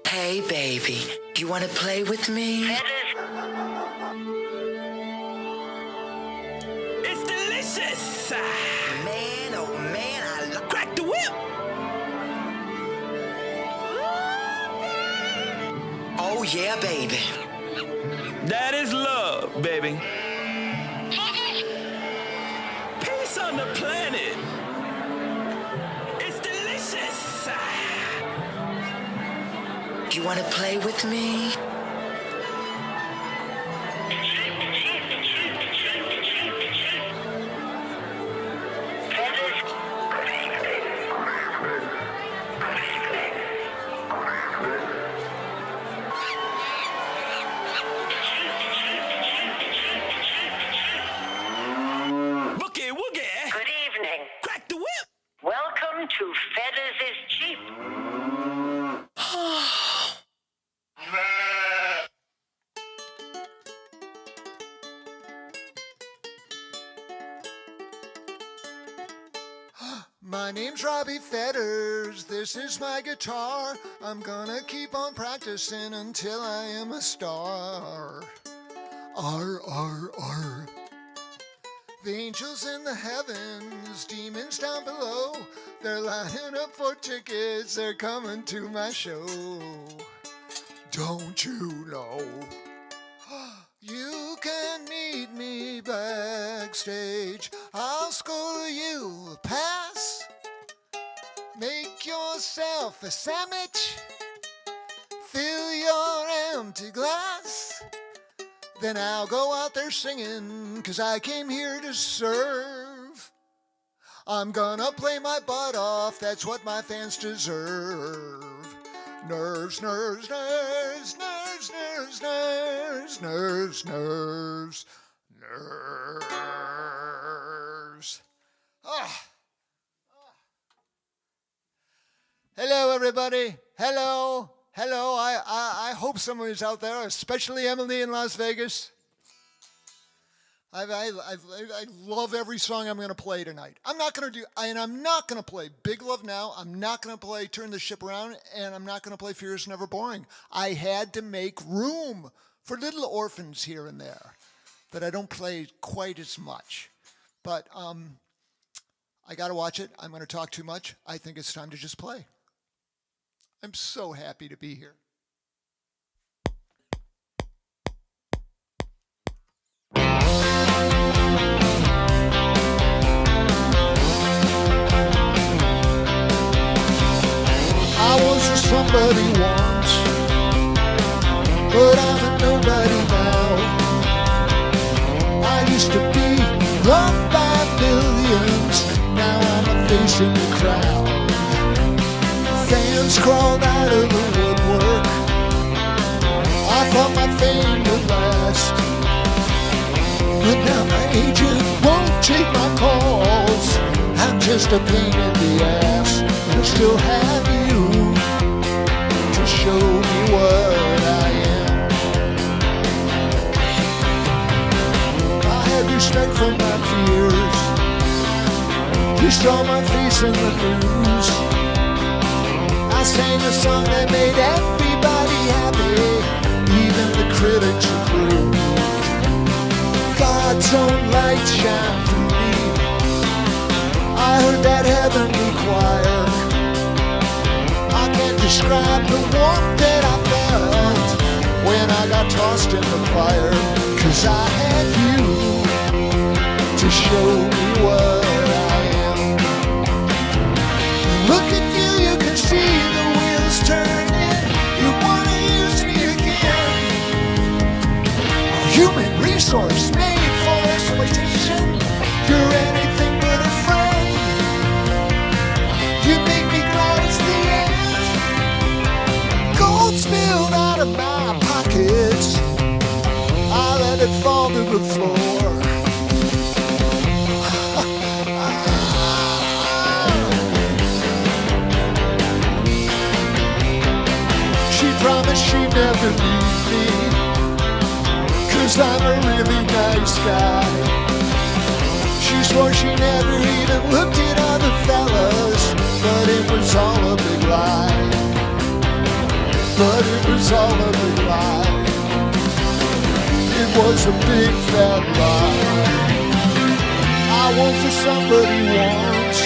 Hey, baby, do you want to play with me? It's delicious! Man, oh man, I love... Crack the whip! Oh, yeah, baby. That is love, baby. Peace on the planet. It's delicious. Do you want to play with me? Boogie woogie. Good evening. Crack the whip. Welcome to Fetters is Cheap. My name's Robbie Fetters, this is my guitar. I'm gonna keep on practicing until I am a star. R, R, R. The angels in the heavens, demons down below, they're lining up for tickets, they're coming to my show. Don't you know? You can meet me backstage, I'll score you a pass. Make yourself a sandwich, fill your empty glass. Then I'll go out there singing, 'cause I came here to serve. I'm gonna play my butt off, that's what my fans deserve. Nerves, nerves, nerves, nerves, nerves, nerves, nerves, nerves, nerves. Ah. Hello, everybody. Hello. Hello. I hope someone is out there, especially Emily in Las Vegas. I love every song I'm going to play tonight. I'm not going to play Big Love Now. I'm not going to play Turn the Ship Around, and I'm not going to play Fear is Never Boring. I had to make room for little orphans here and there that I don't play quite as much. But I got to watch it. I'm going to talk too much. I think it's time to just play. I'm so happy to be here. I was a somebody once, but I'm a nobody now. I used to be loved by millions, now I'm a face in the crowd. Fans crawled out of the woodwork, I thought my fame would last. But now my agent won't take my calls, I'm just a pain in the ass. I still have you to show me what I am. I had respect from my peers, you saw my face in the news. I sang a song that made everybody happy, even the critics approved. God's own light shine through me, I heard that heavenly choir. I can't describe the warmth that I felt when I got tossed in the fire, 'cause I had you to show me what I am. Look at you, you can see the wheels turning. You wanna use me again? A human resource made for exploitation. You're anything but a friend. You make me glad it's the end. Gold spilled out of my pockets, I let it fall to the floor. She promised she'd never leave me, 'cause I'm a really nice guy. She swore she never even looked at other fellas, but it was all a big lie. but it was all of a lie. It was a big fat lie. I was a somebody once,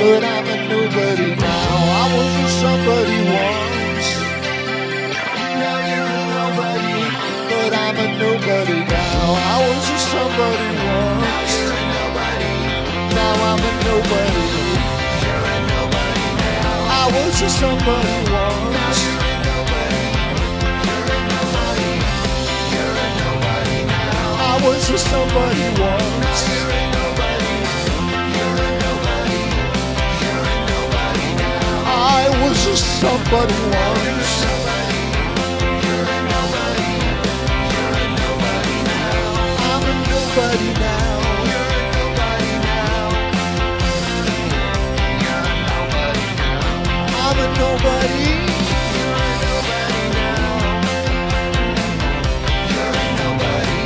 but I'm a nobody now. I was a somebody once. Now you're a nobody, but I'm a nobody now. I was a somebody once. Now I'm a nobody. You're a nobody now. I was a somebody once. You're a nobody. You're a nobody now. I was a somebody once. You're a nobody. You're a nobody. You're a nobody now. I was a somebody once. You're a nobody. You're a nobody now. I'm a nobody now. I'm a nobody. You're a nobody now. You're a nobody.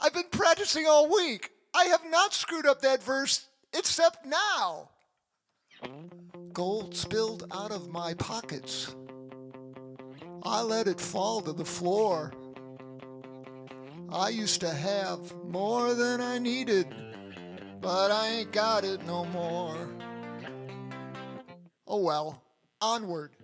I've been practicing all week. I have not screwed up that verse, except now. Gold spilled out of my pockets. I let it fall to the floor. I used to have more than I needed, but I ain't got it no more. Oh well, onward.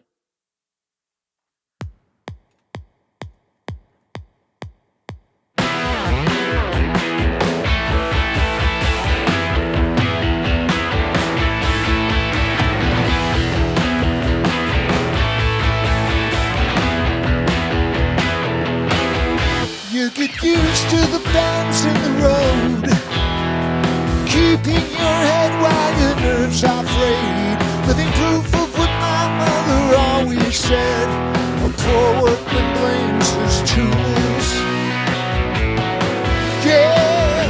You get used to the bends in the road, keeping your head while your nerves are frayed, living proof of what my mother always said: a poor workman blames his tools. Yeah,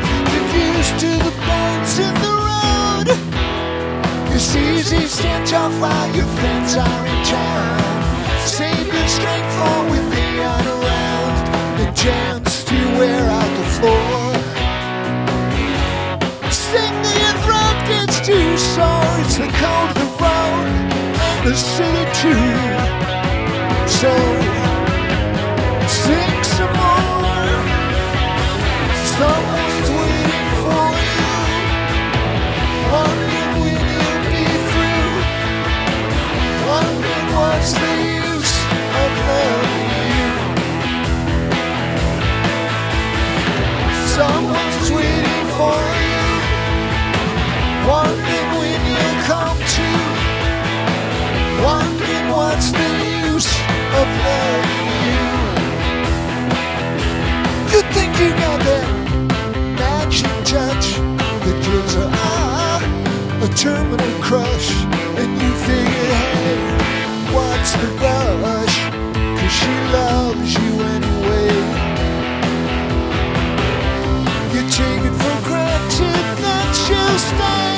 you get used to the bends in the road. It's easy stench off while your friends are in town. Save your strength for with me on around, the chance to wear out the floor. Sing the throat gets too sore, it's the cold of the road and the city too. So sing some more. Someone's waiting for you, wondering when you'll be through, wondering what's the of loving you. Someone's waiting for you, wondering when you'll come to, wondering what's the use of loving you. You think you got that magic touch that gives her a terminal crush, and you figure, hey, what's the rush? 'Cause she loves you anyway. You take it for granted that she'll stay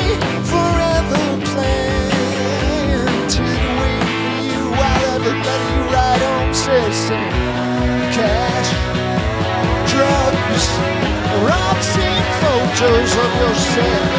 forever, planted, waiting for you while everybody you ride home says cash, drugs, or obscene photos of yourself.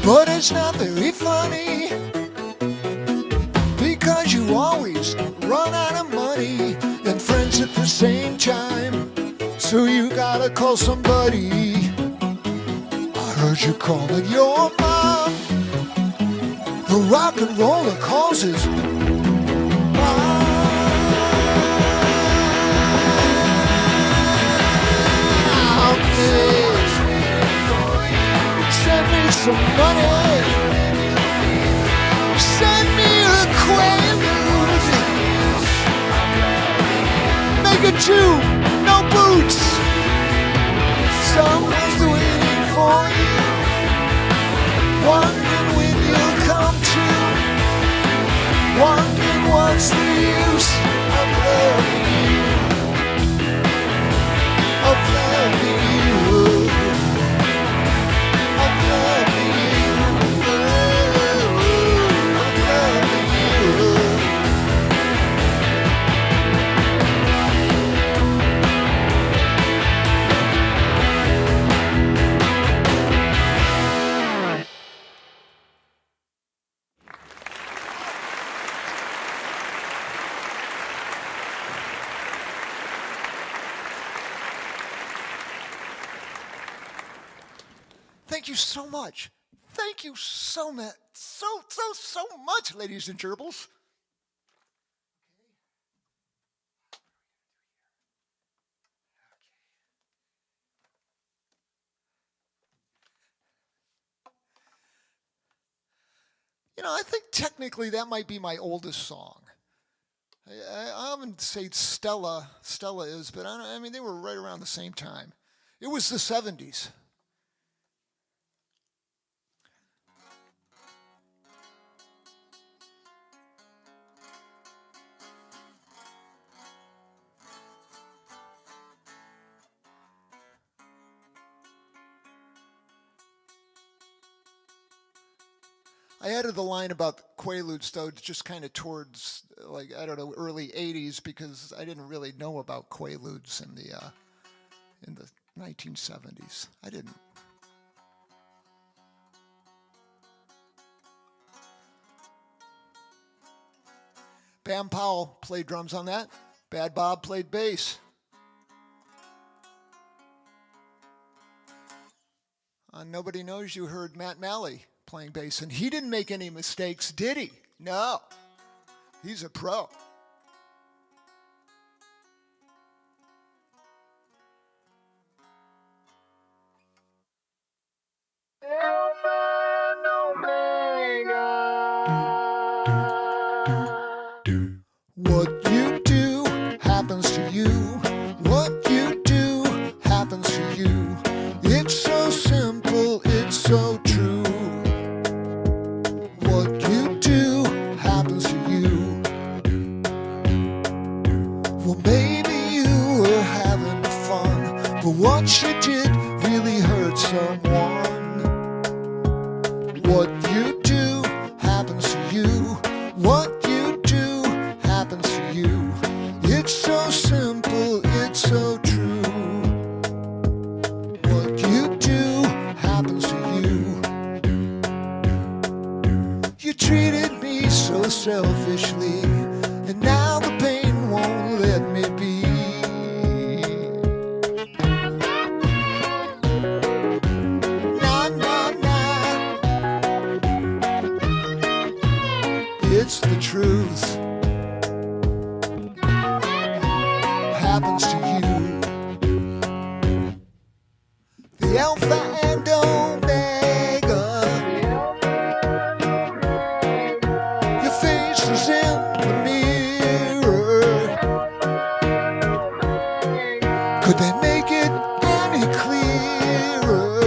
But it's not very funny, because you always run out of money and friends at the same time. So you gotta call somebody. I heard you calling your mom. The rock and roller causes mom. Send me some money. Send me a quaalude. Make a Jew, no boots. Someone's waiting for you, wondering when you'll come to, wondering what's the use of loving you, of loving you, of loving you, of loving you. Thank you so much. Thank you so much. So much, ladies and gerbils. You know, I think technically that might be my oldest song. I wouldn't say Stella is, but I mean, they were right around the same time. It was the 70s. I added the line about Quaaludes, though, just kind of towards, like, I don't know, early 80s, because I didn't really know about Quaaludes in the 1970s. I didn't. Bam Powell played drums on that. Bad Bob played bass. On Nobody Knows You heard Matt Malley playing bass, and he didn't make any mistakes, did he? No. He's a pro. What you do happens to you. What you do happens to you. It's so simple, it's so true. What you do happens to you. Well, maybe you were having fun, but what you did really hurt someone. What you do happens to you. What you do happens to you. It's so simple, it's so true. What you do happens to you. You treated me so selfishly, and now the pain won't let me be. Nah, nah, nah. It's the truth. Happens to you. The Alpha and Omega. Your face is in the mirror. Could they make it any clearer?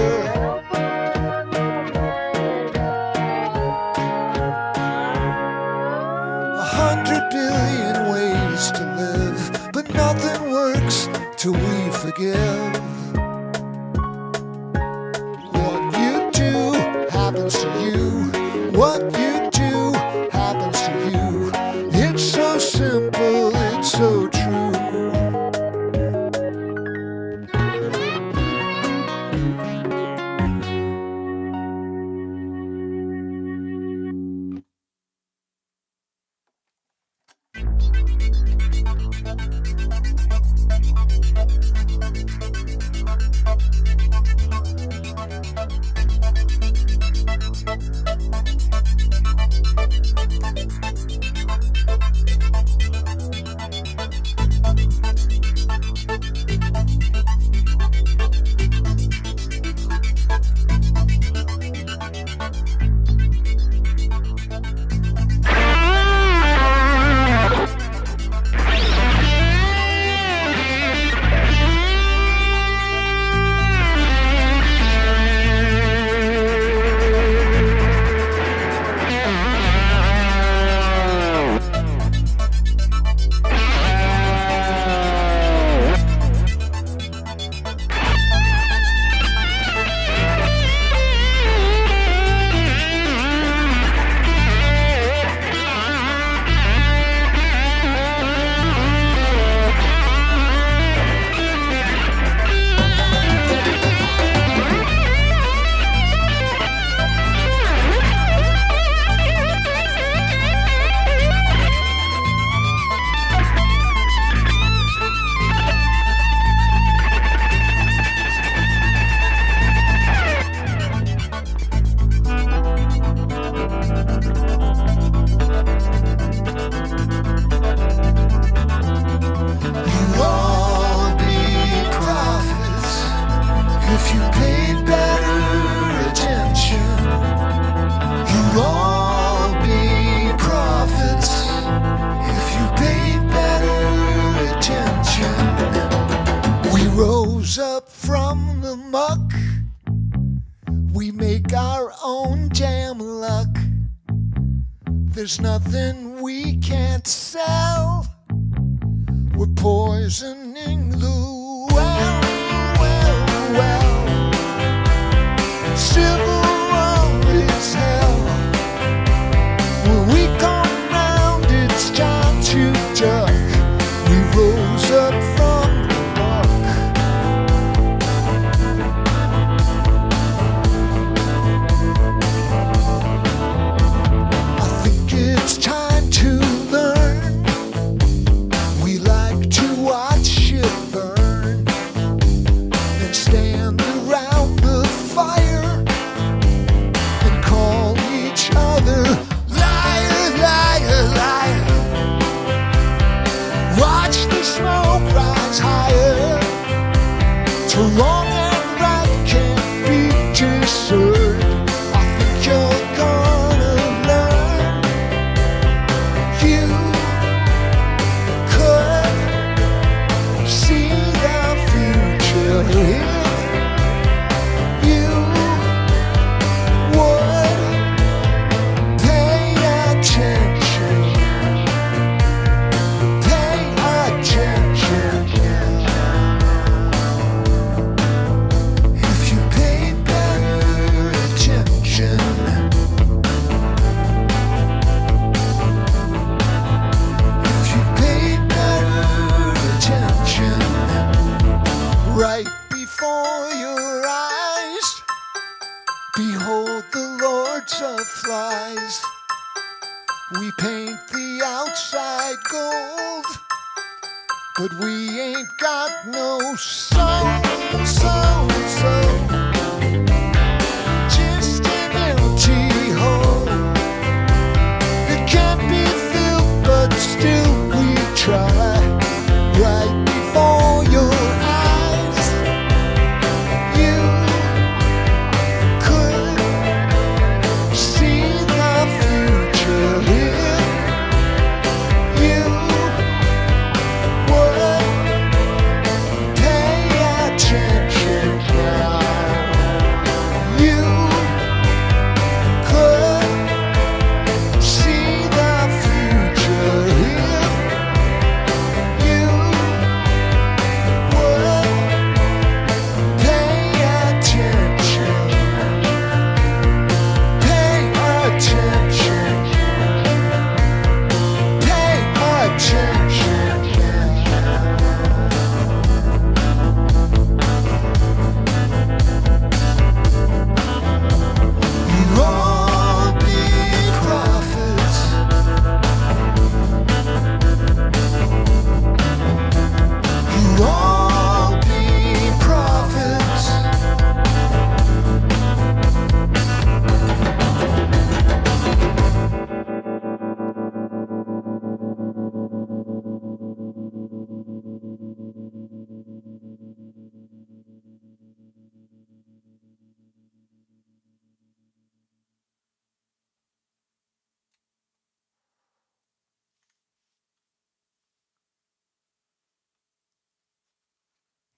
100 billion ways to live, but nothing works till we forgive. What you do happens to you. What you do happens to you. It's so simple, it's so true. There's nothing we can't sell. We're poisoning the well. Civil war is hell. When we come round, it's time to duck. We rose up from the muck. I think it's time to learn. We like to watch it burn and stand around the fire and call each other liar, liar, liar. Watch the smoke rise higher. To wrong and right can't be discerned. I think you're gonna learn. You could see the future if you would pay attention. Pay attention. If you pay better attention. If you pay better attention. Right before your eyes, behold the lords of flies. We paint the outside gold, but we ain't got no soul. Just an empty hole that can't be filled, but still we try. Right before your eyes, you could see the future if you would pay attention now. You could see the future if you would pay attention. Pay attention. Pay attention. You all be prophets. You all be prophets.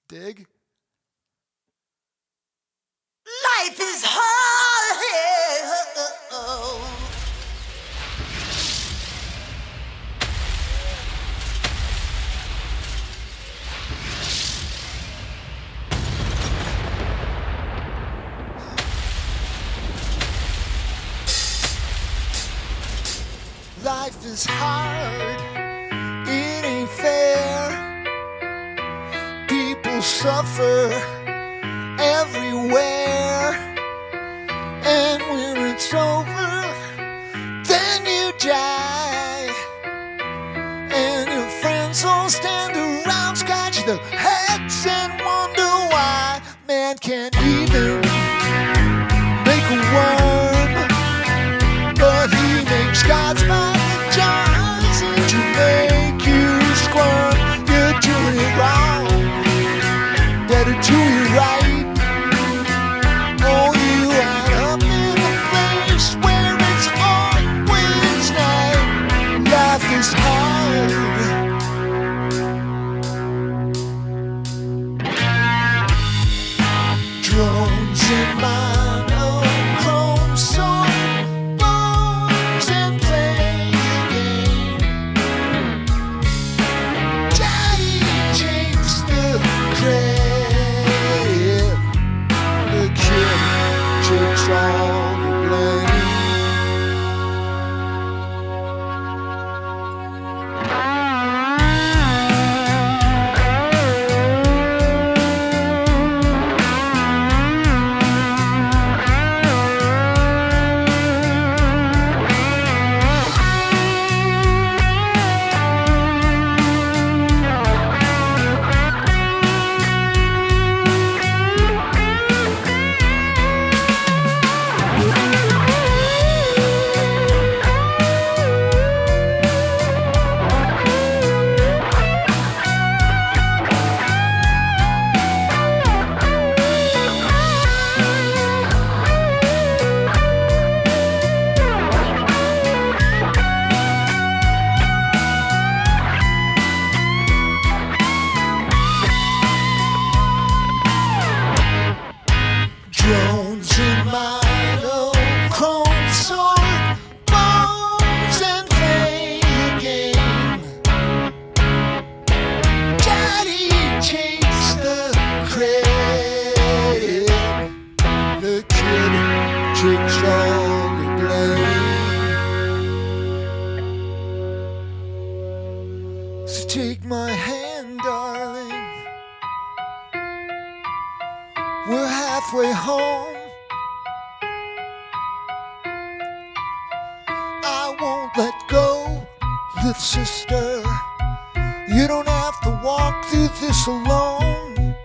Dig? Life is hard. Life is hard. It ain't fair. People suffer everywhere. And when it's over, then you die. And your friends all stand around, scratch their heads and wonder why man can't even make a worm. But he makes God's mouth jars to make you squirm. You're doing it wrong. Better do it right. Oh, you are up in a place where it's always night. Take my hand, darling. We're halfway home. I won't let go, little sister. You don't have to walk through this alone.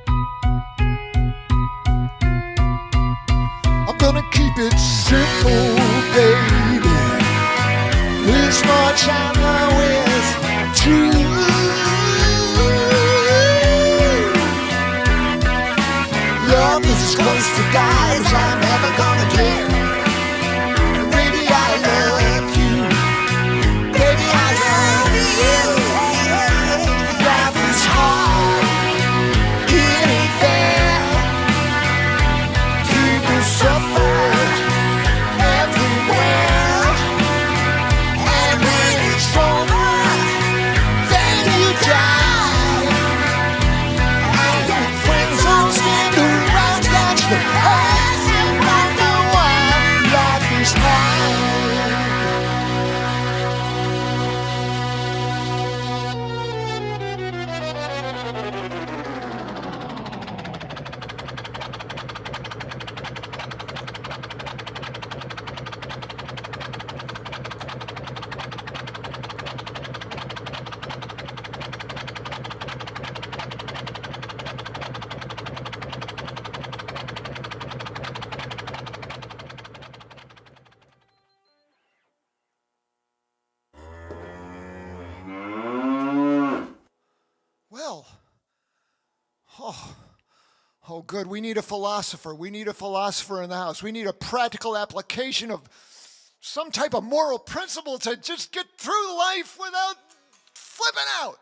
I'm gonna keep it simple, baby. This much I know is true. Love is as close to God as I'm ever gonna get. Baby, I love you. Baby, I love you. Life is hard, it ain't fair. People suffer everywhere. And when it's over, then you die. And your friends all stand around, catch the eyes and wonder why life is hard. Well, oh, good. We need a philosopher. We need a philosopher in the house. We need a practical application of some type of moral principle to just get through life without flipping out.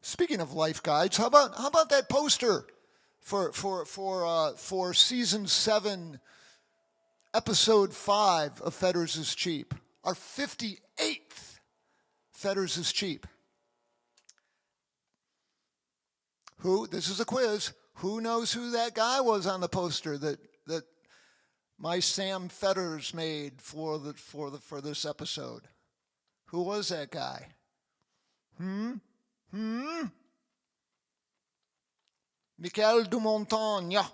Speaking of life guides, how about that poster for season 7, episode 5 of Fetters is Cheap, our 58th Fetters is Cheap. Who? This is a quiz. Who knows who that guy was on the poster that my Sam Fetters made for this episode? Who was that guy? Michael Dumontagne.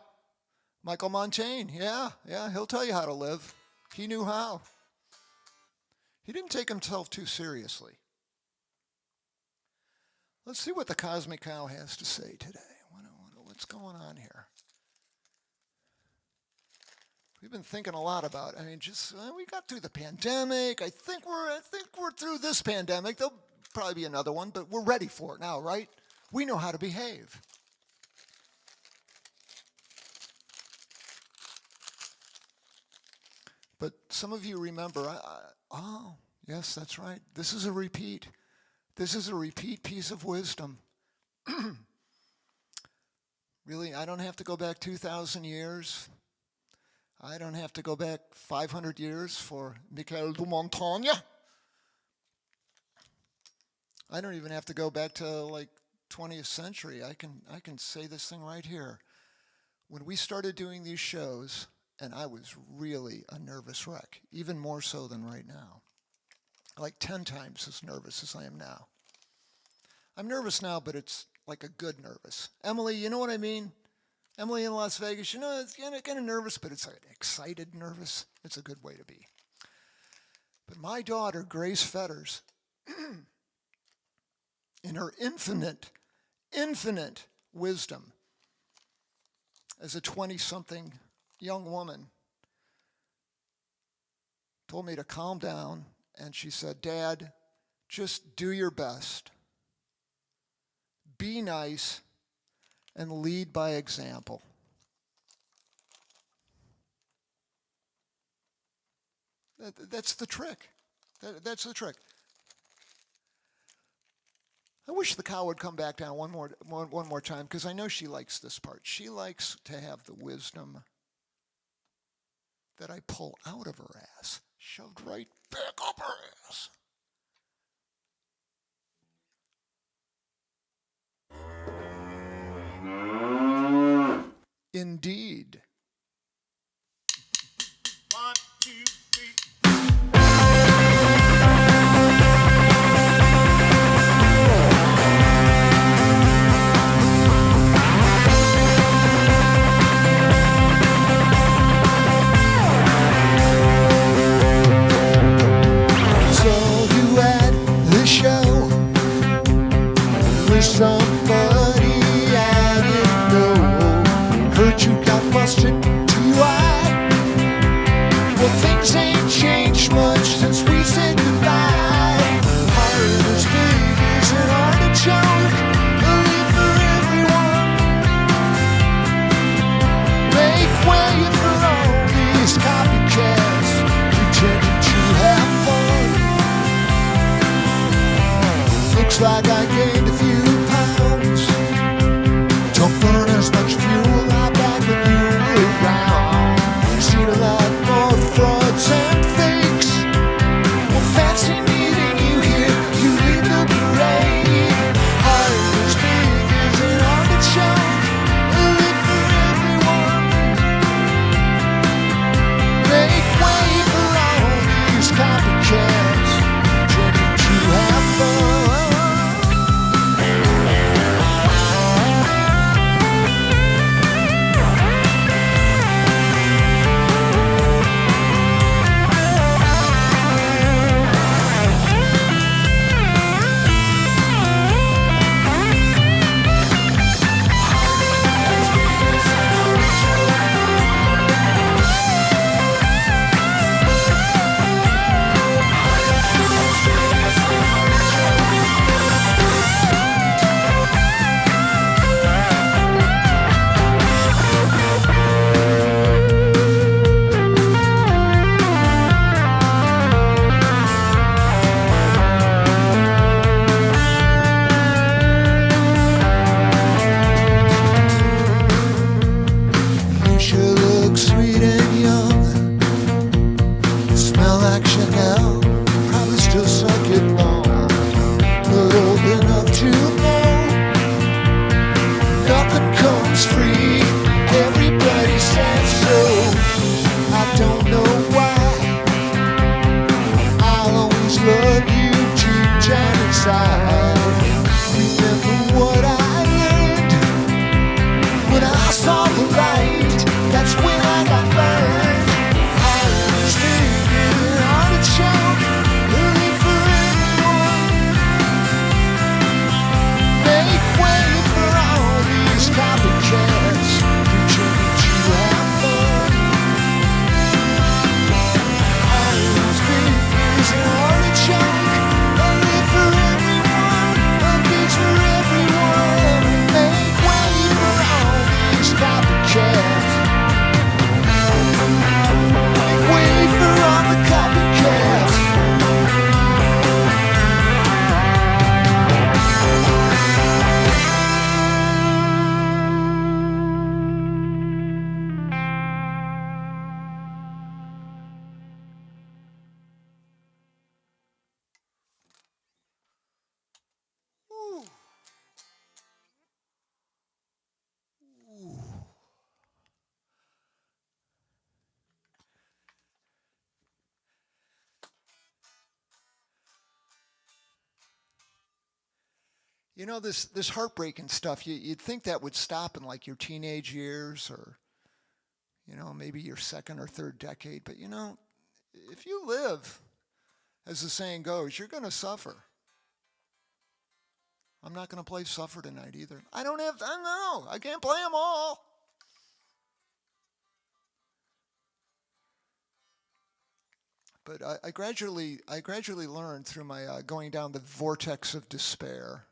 Michael Montaigne. Yeah, he'll tell you how to live. He knew how. He didn't take himself too seriously. Let's see what the Cosmic Cow has to say today. What's going on here? We've been thinking a lot about. We got through the pandemic. I think we're through this pandemic. There'll probably be another one, but we're ready for it now, right? We know how to behave. But some of you remember. Oh, yes, that's right. This is a repeat. This is a repeat piece of wisdom. Really, I don't have to go back 2,000 years. I don't have to go back 500 years for Michael Dumontagne. I don't even have to go back to like 20th century. I can say this thing right here. When we started doing these shows, and I was really a nervous wreck, even more so than right now. Like 10 times as nervous as I am now. I'm nervous now, but it's like a good nervous. Emily, you know what I mean? Emily in Las Vegas, it's kind of nervous, but it's an excited nervous. It's a good way to be. But my daughter, Grace Fetters, in her infinite wisdom, as a 20-something young woman, told me to calm down, and she said, "Dad, just do your best. Be nice and lead by example." That's the trick. That's the trick. I wish the cow would come back down one more time, because I know she likes this part. She likes to have the wisdom that I pull out of her ass, shoved right back up her ass. Indeed. 1, 2, 3. Things ain't changed much since we said goodbye. Heart as big as an artichoke, a leaf for everyone. Make way for all these copycats pretending to have fun. Looks like I gained a few pounds. Don't burn as much fuel I back when you were around. Seen a lot more frauds and fakes. Well, fancy meeting you here. You lead the parade. Heart as big as an artichoke, a leaf for everyone. Make way for all these copycats pretending to have fun. You sure look sweet and young. Smell like Chanel. Probably still suck it long. But old enough to know nothing comes free. Everybody says so. I don't know why. I'll always love you deep down inside. Remember what I learned when I saw the light. That's when I got burned. Heart is big as an artichoke, a leaf for everyone. Make way for all these copycats pretending to have fun. Heart is big as an artichoke, a leaf for everyone, a beach for everyone. Make way for all these copycats. Make way for all the copycats. Ooh. You know, this heartbreaking stuff, you'd think that would stop in like your teenage years or, you know, maybe your second or third decade. But, you know, if you live, as the saying goes, you're going to suffer. I'm not going to play suffer tonight either. I don't know. I can't play them all. But I gradually learned through my going down the vortex of despair,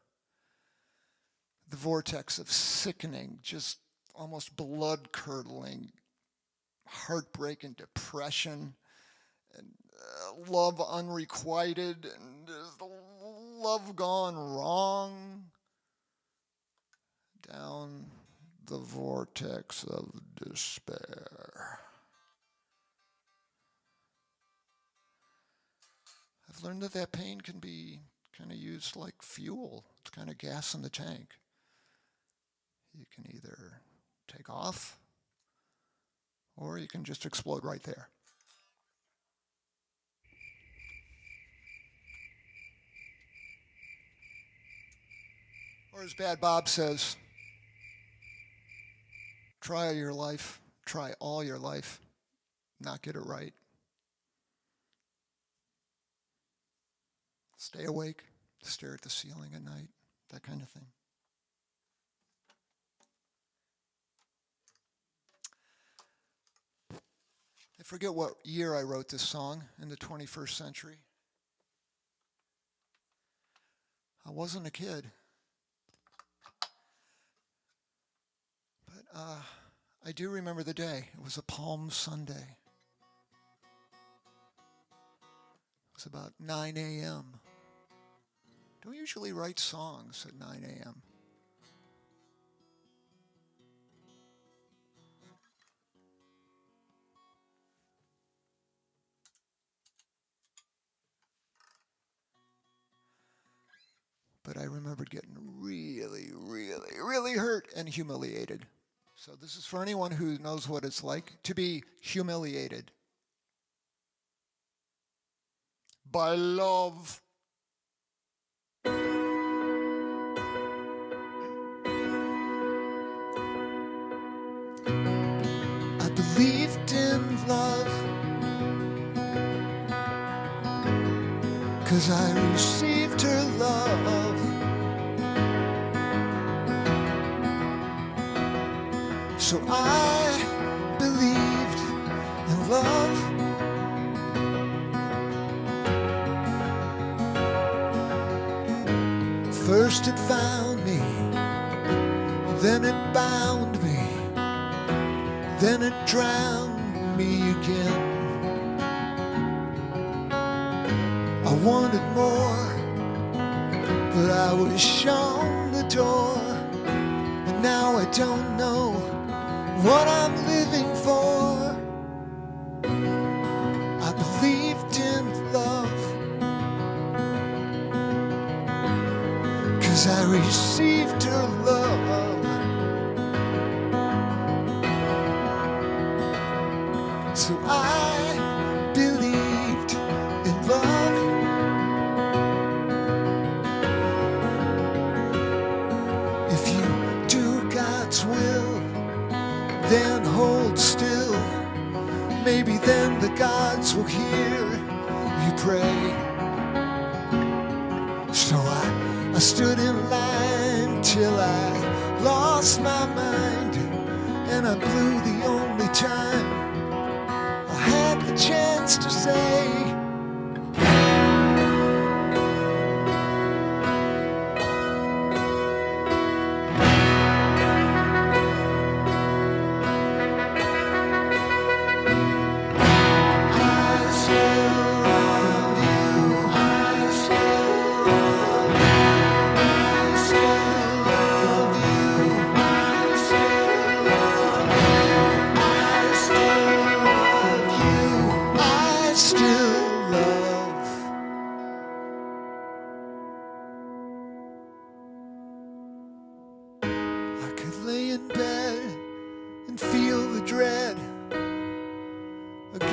the vortex of sickening, just almost blood-curdling, heartbreaking depression, and love unrequited, and love gone wrong, down the vortex of despair. I've learned that pain can be kind of used like fuel. It's kind of gas in the tank. You can either take off or you can just explode right there. Or as Bad Bob says, try all your life, not get it right. Stay awake, stare at the ceiling at night, that kind of thing. I forget what year I wrote this song in the 21st century. I wasn't a kid. But I do remember the day. It was a Palm Sunday. It was about 9 a.m. Don't usually write songs at 9 a.m. But I remembered getting really, really, really hurt and humiliated. So this is for anyone who knows what it's like to be humiliated by love. I believed in love 'cause I received her love. So I believed in love. First it found me, then it bound me, then it drowned me again. I wanted more, but I was shown the door, and now I don't know what I'm living for. I believed in love 'cause I received her love. So I believed in love. If you do God's will, then hold still. Maybe then the gods will hear you pray. So I stood in line till I lost my mind, and I blew the only time I had the chance to say,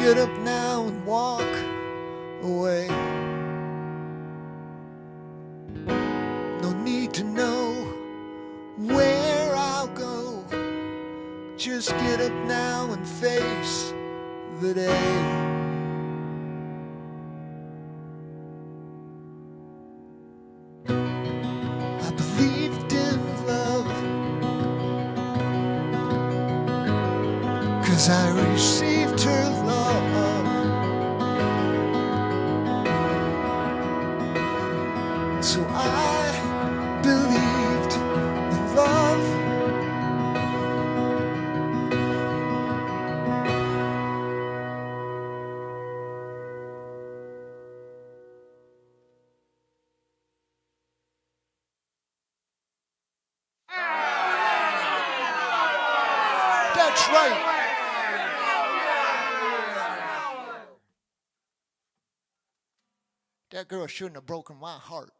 get up now and walk away. No need to know where I'll go. Just get up now and face the day. I believed in love 'cause I received her love. So I believed in love. That's right. That girl shouldn't have broken my heart.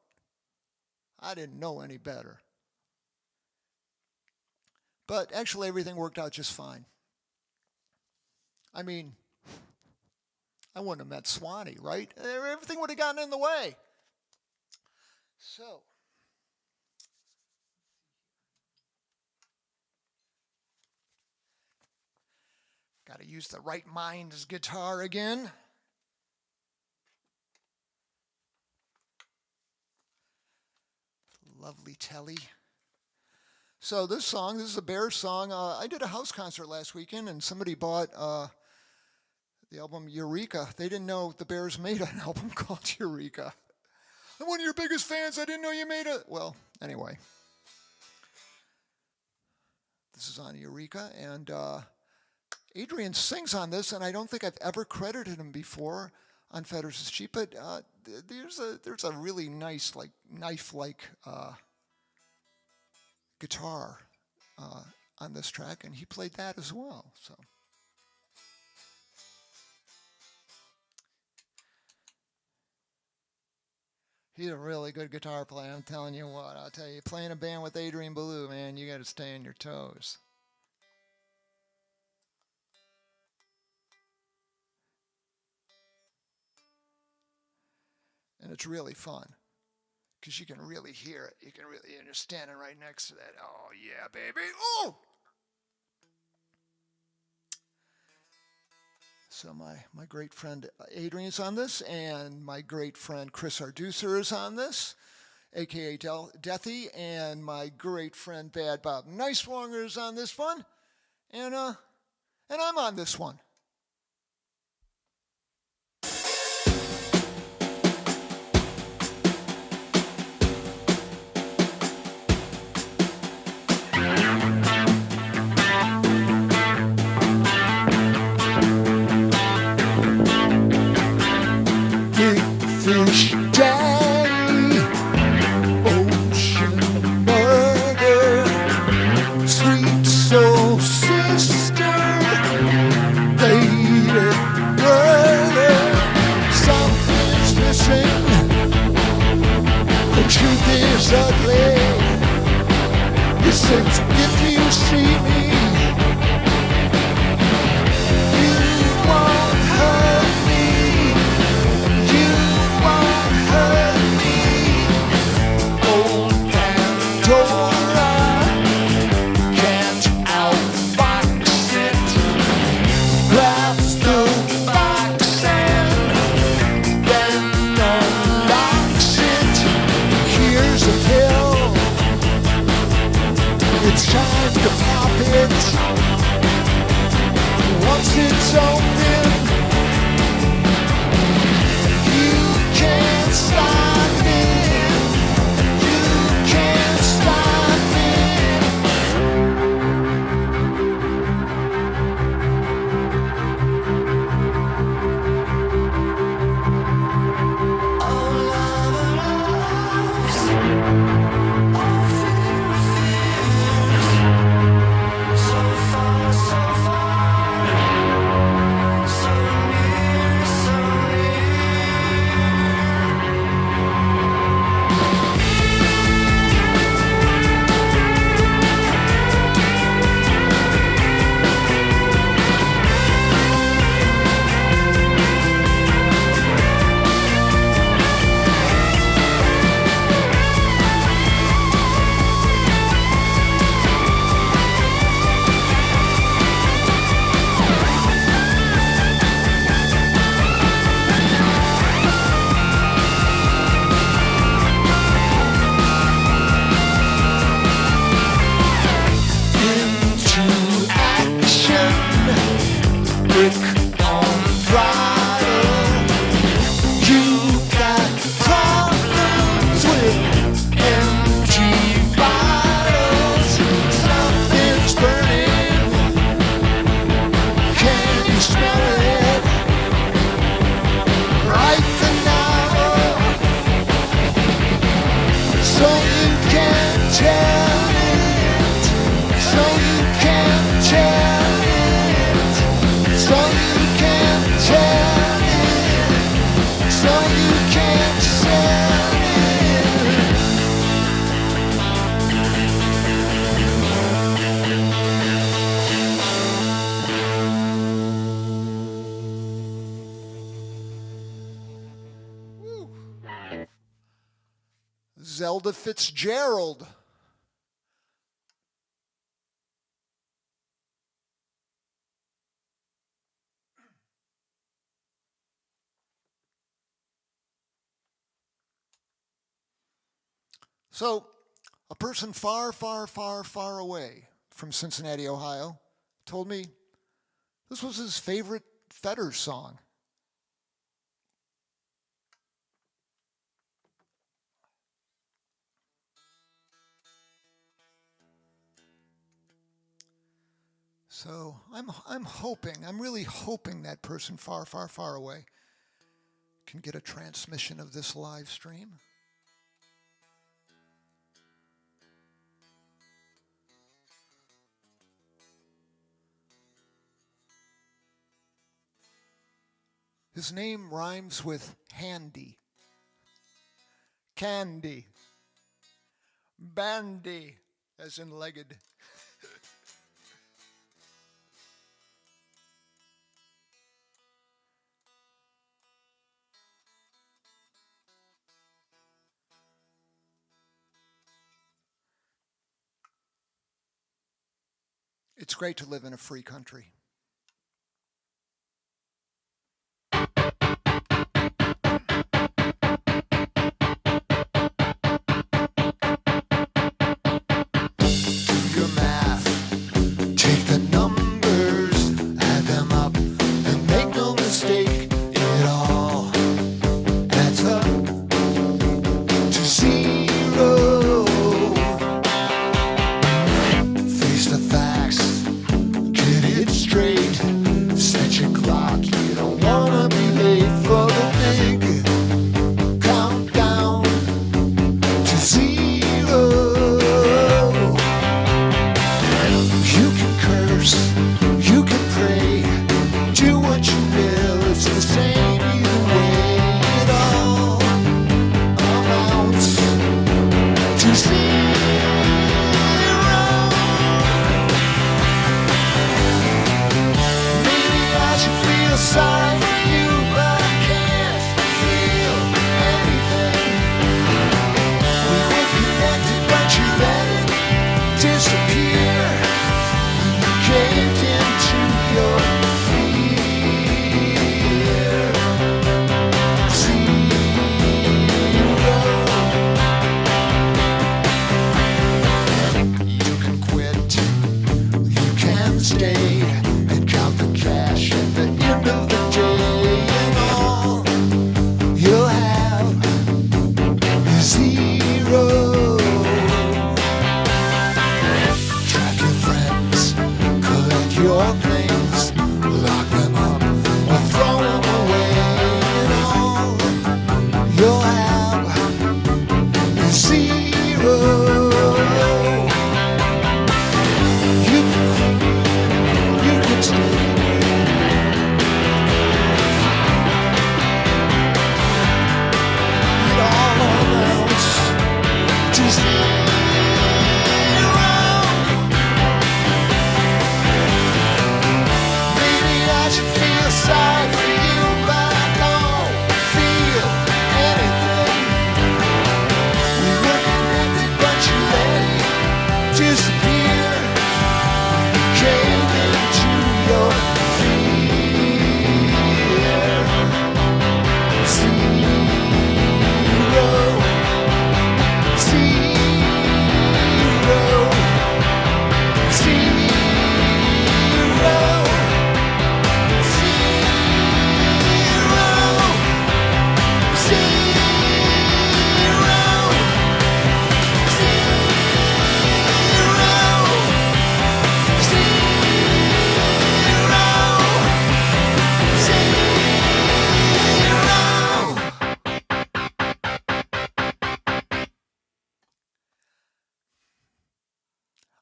I didn't know any better. But actually, everything worked out just fine. I mean, I wouldn't have met Swanee, right? Everything would have gotten in the way. So, got to use the Right Minds guitar again. Lovely telly. So this song, this is a Bears song. I did a house concert last weekend, and somebody bought the album Eureka. They didn't know the Bears made an album called Eureka. I'm one of your biggest fans. I didn't know you made it. Well, anyway. This is on Eureka, and Adrian sings on this, and I don't think I've ever credited him before on Fetters is Cheap, but there's a really nice, like, knife-like guitar on this track, and he played that as well, so. He's a really good guitar player, I'm telling you what. I'll tell you, playing a band with Adrian Belew, man, you got to stay on your toes. And it's really fun, because you can really hear it. You can really, you're standing right next to that. Oh, yeah, baby. Oh! So my great friend Adrian's on this, and my great friend Chris Arducer is on this, a.k.a. Deathy, and my great friend Bad Bob Nicewonger is on this one, and I'm on this one. Fish Daddy, Ocean Mother, Sweet Soul Sister, Lady Brother. Something's missing, the truth is ugly. It says if you see me, you won't hurt me. It's time to pop it. Once it's open, you can't stop it. You can't stop it. Oh, love, oh, Zelda Fitzgerald. So, a person far, far, far, far away from Cincinnati, Ohio, told me this was his favorite Fetters song. So I'm hoping, I'm really hoping that person far, far, far away can get a transmission of this live stream. His name rhymes with handy, candy, bandy, as in legged. It's great to live in a free country.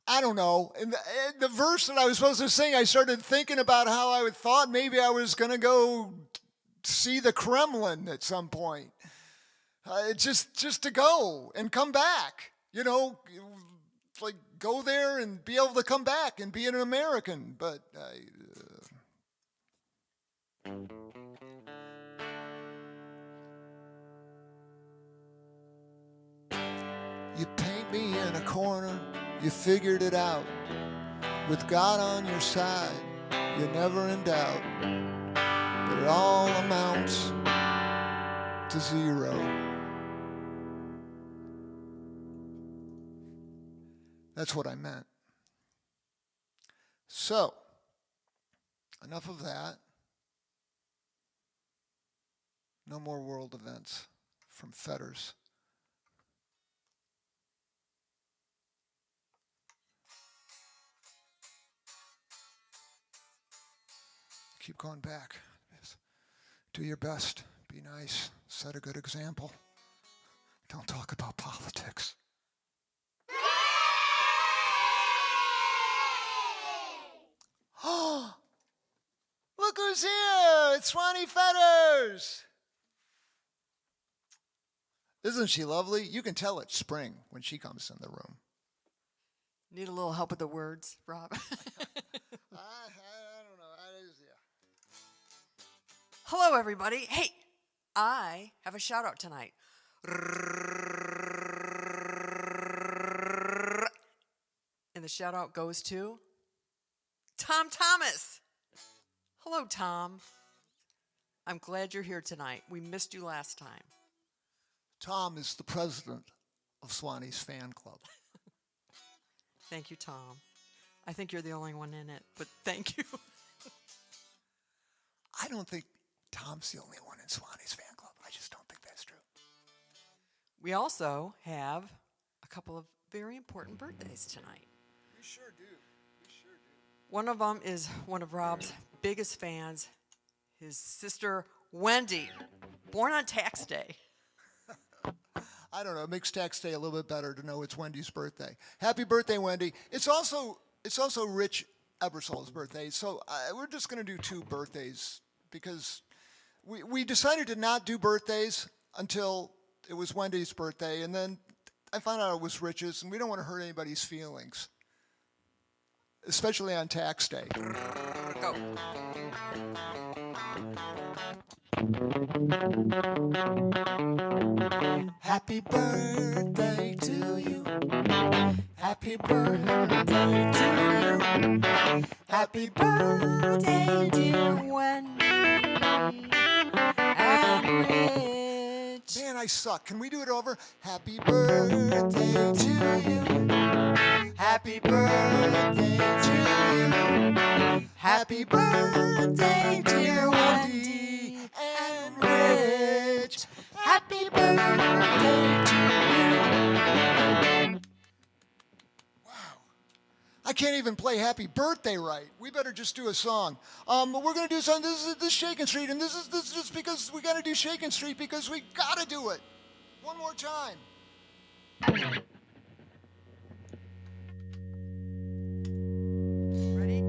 I don't know. In the verse that I was supposed to sing, I started thinking about how I thought maybe I was going to go see the Kremlin at some point. Just to go and come back. You know, like go there and be able to come back and be an American. But you paint me in a corner. You figured it out. With God on your side, you're never in doubt. But it all amounts to zero. That's what I meant. So, enough of that. No more world events from Fetters. Keep going back. Yes. Do your best. Be nice. Set a good example. Don't talk about politics. Oh, look who's here! It's Swanee Fetters! Isn't she lovely? You can tell it's spring when she comes in the room. Need a little help with the words, Rob? I don't know. Hello, everybody. Hey, I have a shout out tonight. And the shout out goes to Tom Thomas. Hello, Tom. I'm glad you're here tonight. We missed you last time. Tom is the president of Swanee's fan club. Thank you, Tom. I think you're the only one in it, but thank you. I don't think Tom's the only one in Swanee's fan club. I just don't think that's true. We also have a couple of very important birthdays tonight. We sure do. One of them is one of Rob's biggest fans, his sister Wendy, born on tax day. I don't know. It makes tax day a little bit better to know it's Wendy's birthday. Happy birthday, Wendy. It's also Rich Ebersol's birthday. So we're just going to do two birthdays because we decided to not do birthdays until it was Wendy's birthday. And then I found out it was Rich's, and we don't want to hurt anybody's feelings, especially on tax day. Go. Happy birthday to you. Happy birthday to you. Happy birthday, dear Wendy and Rich. Man, I suck. Can we do it over? Happy birthday to you. Happy birthday to you. Happy birthday, dear Wendy and Rich. Happy birthday to you. Wow. I can't even play Happy Birthday right. We better just do a song. But we're going to do something. This is Shakin Street, and this is just because we got to do Shakin Street because we got to do it. One more time. Ready?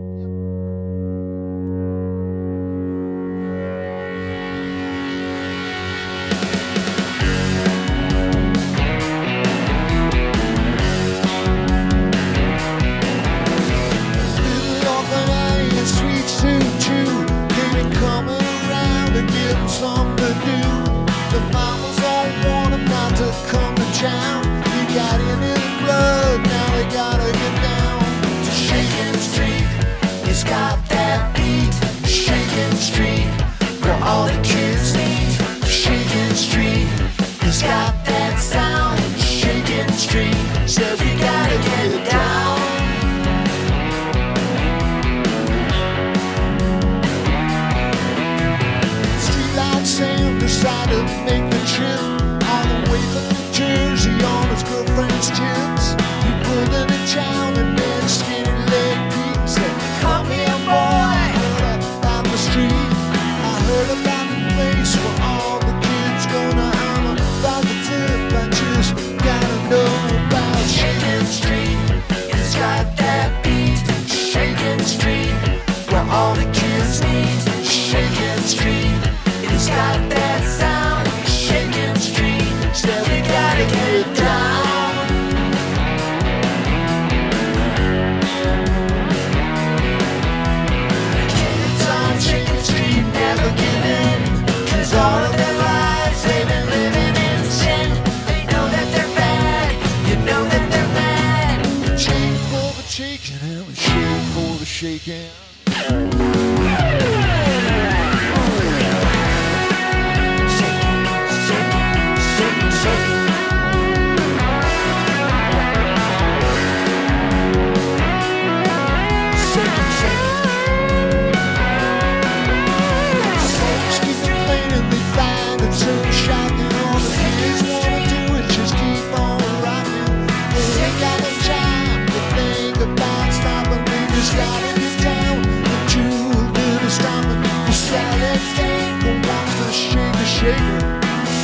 Something to do. The mamas all want him not to come to town. He got in his blood, now he gotta get down to Shakin Street. He's got that beat, Shakin Street, where all the kids meet. Shakin Street, he's got that sound, Shakin Street, says we gotta get it down. Sam decided to make the trip on the way from New Jersey on his girlfriend's tips. He pulled into town and met a skinny leg Pete and said, "Come here, boy." I heard about the street. I heard about the place where all the kids gonna. I'm about to flip. I just gotta know about Shakin Street. It's got that beat, Shakin Street, where all the kids meet. Shakin Street. It's got that sound, Shakin Street, said we gotta get it down. The kids on Shakin Street never give in, 'cause all of their lives they've been living in sin. They know that they're bad, you know that they're mad. Shake for the shaking and we shake for the shaking.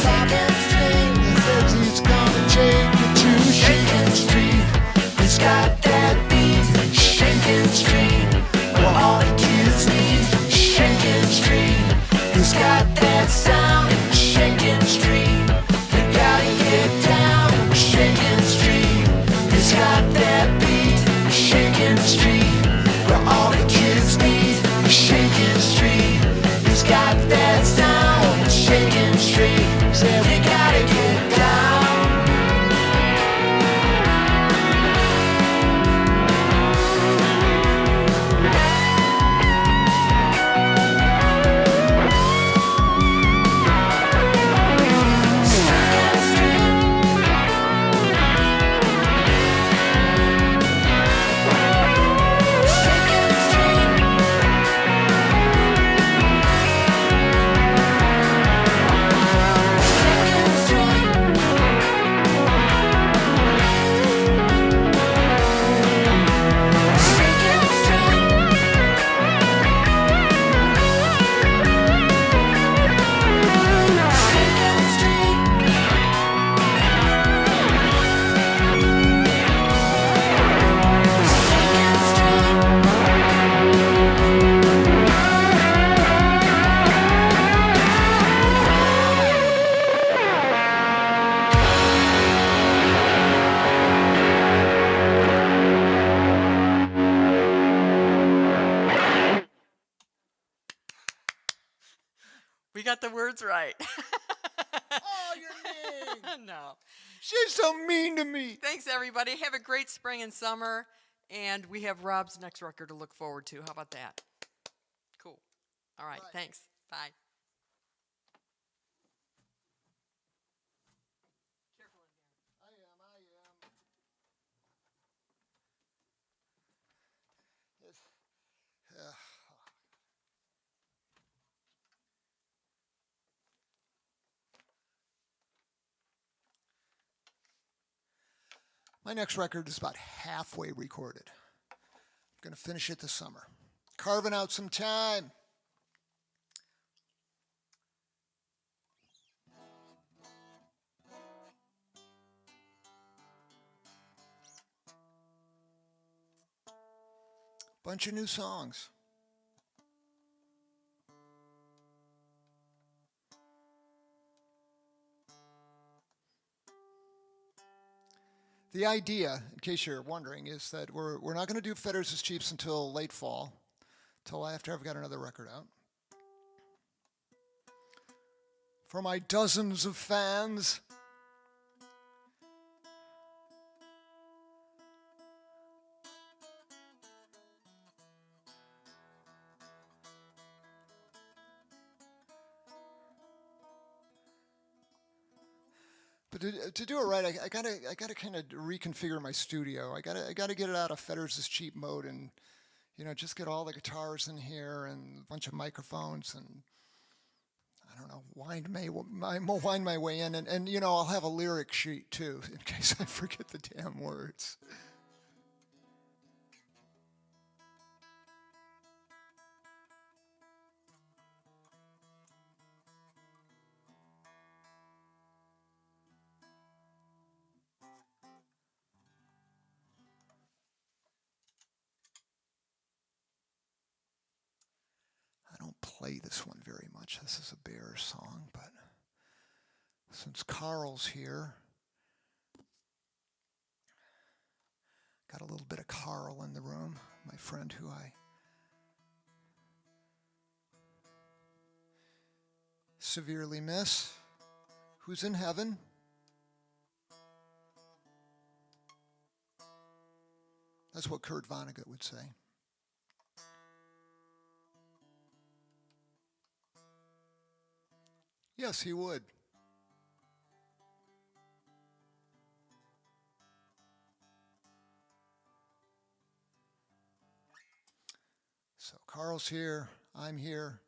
Shakin Street. He says he's gonna take you to Shakin Street. It's got that beat, Shakin Street, where all the kids need. Shakin Street. It's got that sound, Shakin Street. You gotta get down, Shakin Street. It's got that beat, Shakin Street, where all the kids need. Shakin Street. It's got that sound, Shakin Street. Say we gotta get down. We got the words right. Oh, you're mean. No. She's so mean to me. Thanks, everybody. Have a great spring and summer. And we have Rob's next record to look forward to. How about that? Cool. All right. Bye. Thanks. Bye. I am. Yes. My next record is about halfway recorded. I'm going to finish it this summer. Carving out some time. Bunch of new songs. The idea, in case you're wondering, is that we're not going to do Fetters is Cheaps until late fall, till after I've got another record out. For my dozens of fans, but to do it right, I gotta kind of reconfigure my studio. I gotta get it out of Fetters is Cheap mode, and just get all the guitars in here and a bunch of microphones, and I don't know, wind my way in, and I'll have a lyric sheet too in case I forget the damn words. I don't play this one very much. This is a Bears song, but since Carl's here, got a little bit of Carl in the room, my friend who I severely miss, who's in heaven. That's what Kurt Vonnegut would say. Yes, he would. So Carl's here, I'm here,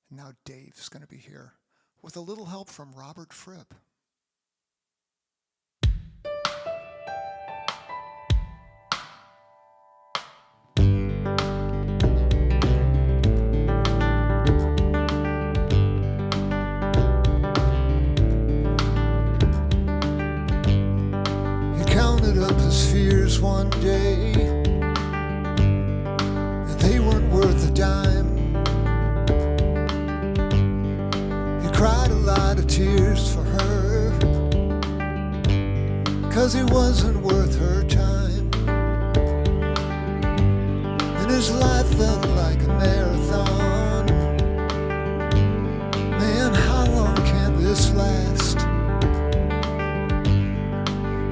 and now Dave's going to be here with a little help from Robert Fripp. just one day, and they weren't worth a dime. He cried a lot of tears for her, 'cause he wasn't worth her time. And his life felt like a marathon. Man, how long can this last?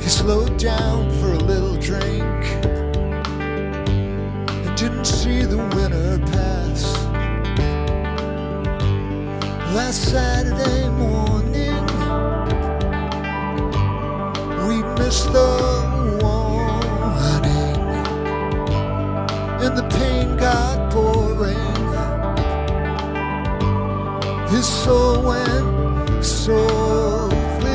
He slowed down for a little drink and didn't see the winter pass. Last Saturday morning, we missed the warning, and the pain got boring. His soul went so free.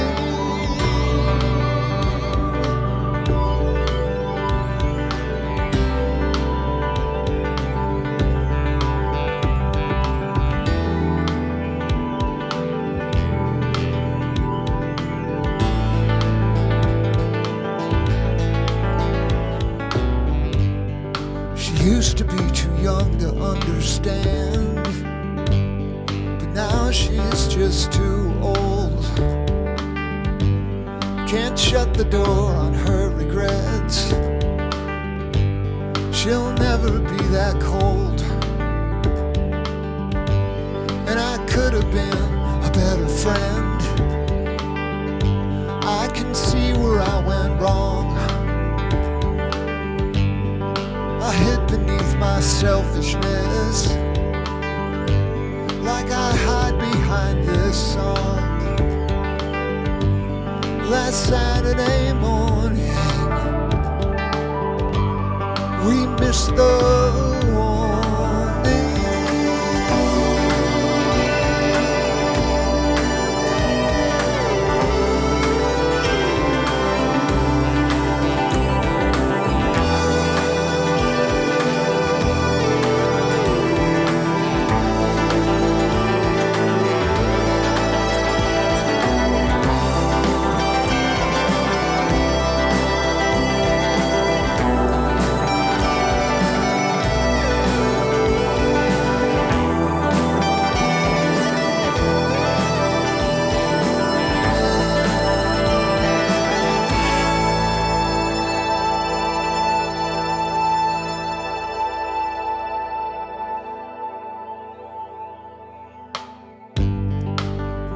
She used to be too young to understand, but now she's just too old. Can't shut the door on her regrets. She'll never be that cold. And I could have been a better friend. I can see where I went wrong. I hid beneath my selfishness, like I hide behind this song. Last Saturday morning, we missed the warning.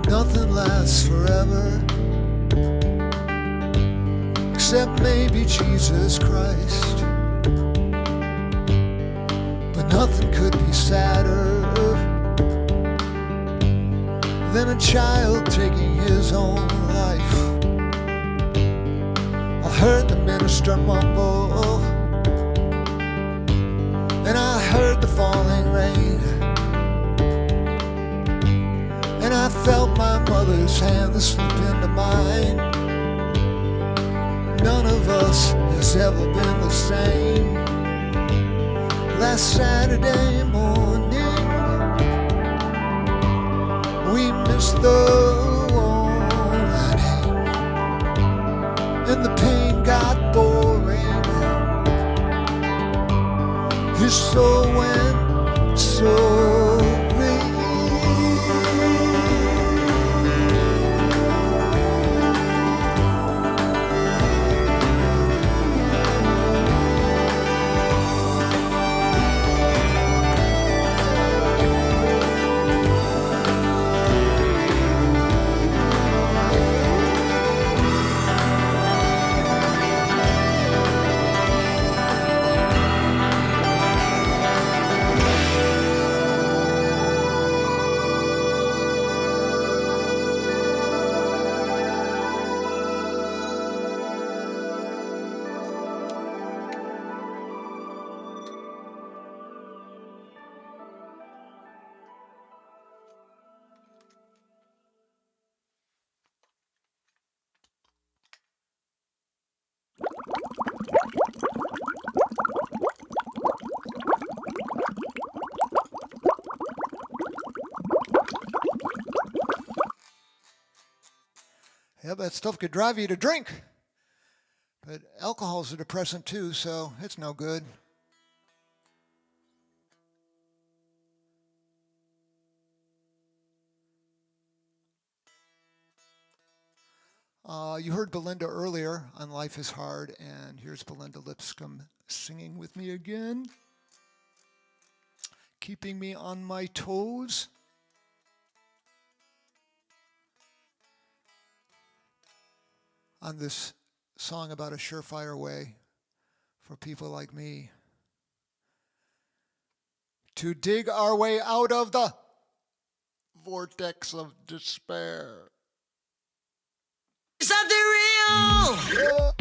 Nothing lasts forever, except maybe Jesus Christ. But nothing could be sadder than a child taking his own life. I heard the minister mumble, and I heard the falling rain, and I felt my mother's hand slip into mine. None of us has ever been the same. Last Saturday morning, we missed the warning, and the pain got boring. His soul went so free. Yeah, that stuff could drive you to drink. But alcohol's a depressant too, so it's no good. You heard Belinda earlier on Life is Hard, and here's Belinda Lipscomb singing with me again. Keeping me on my toes. On this song about a surefire way for people like me to dig our way out of the vortex of despair. Something real. Yeah.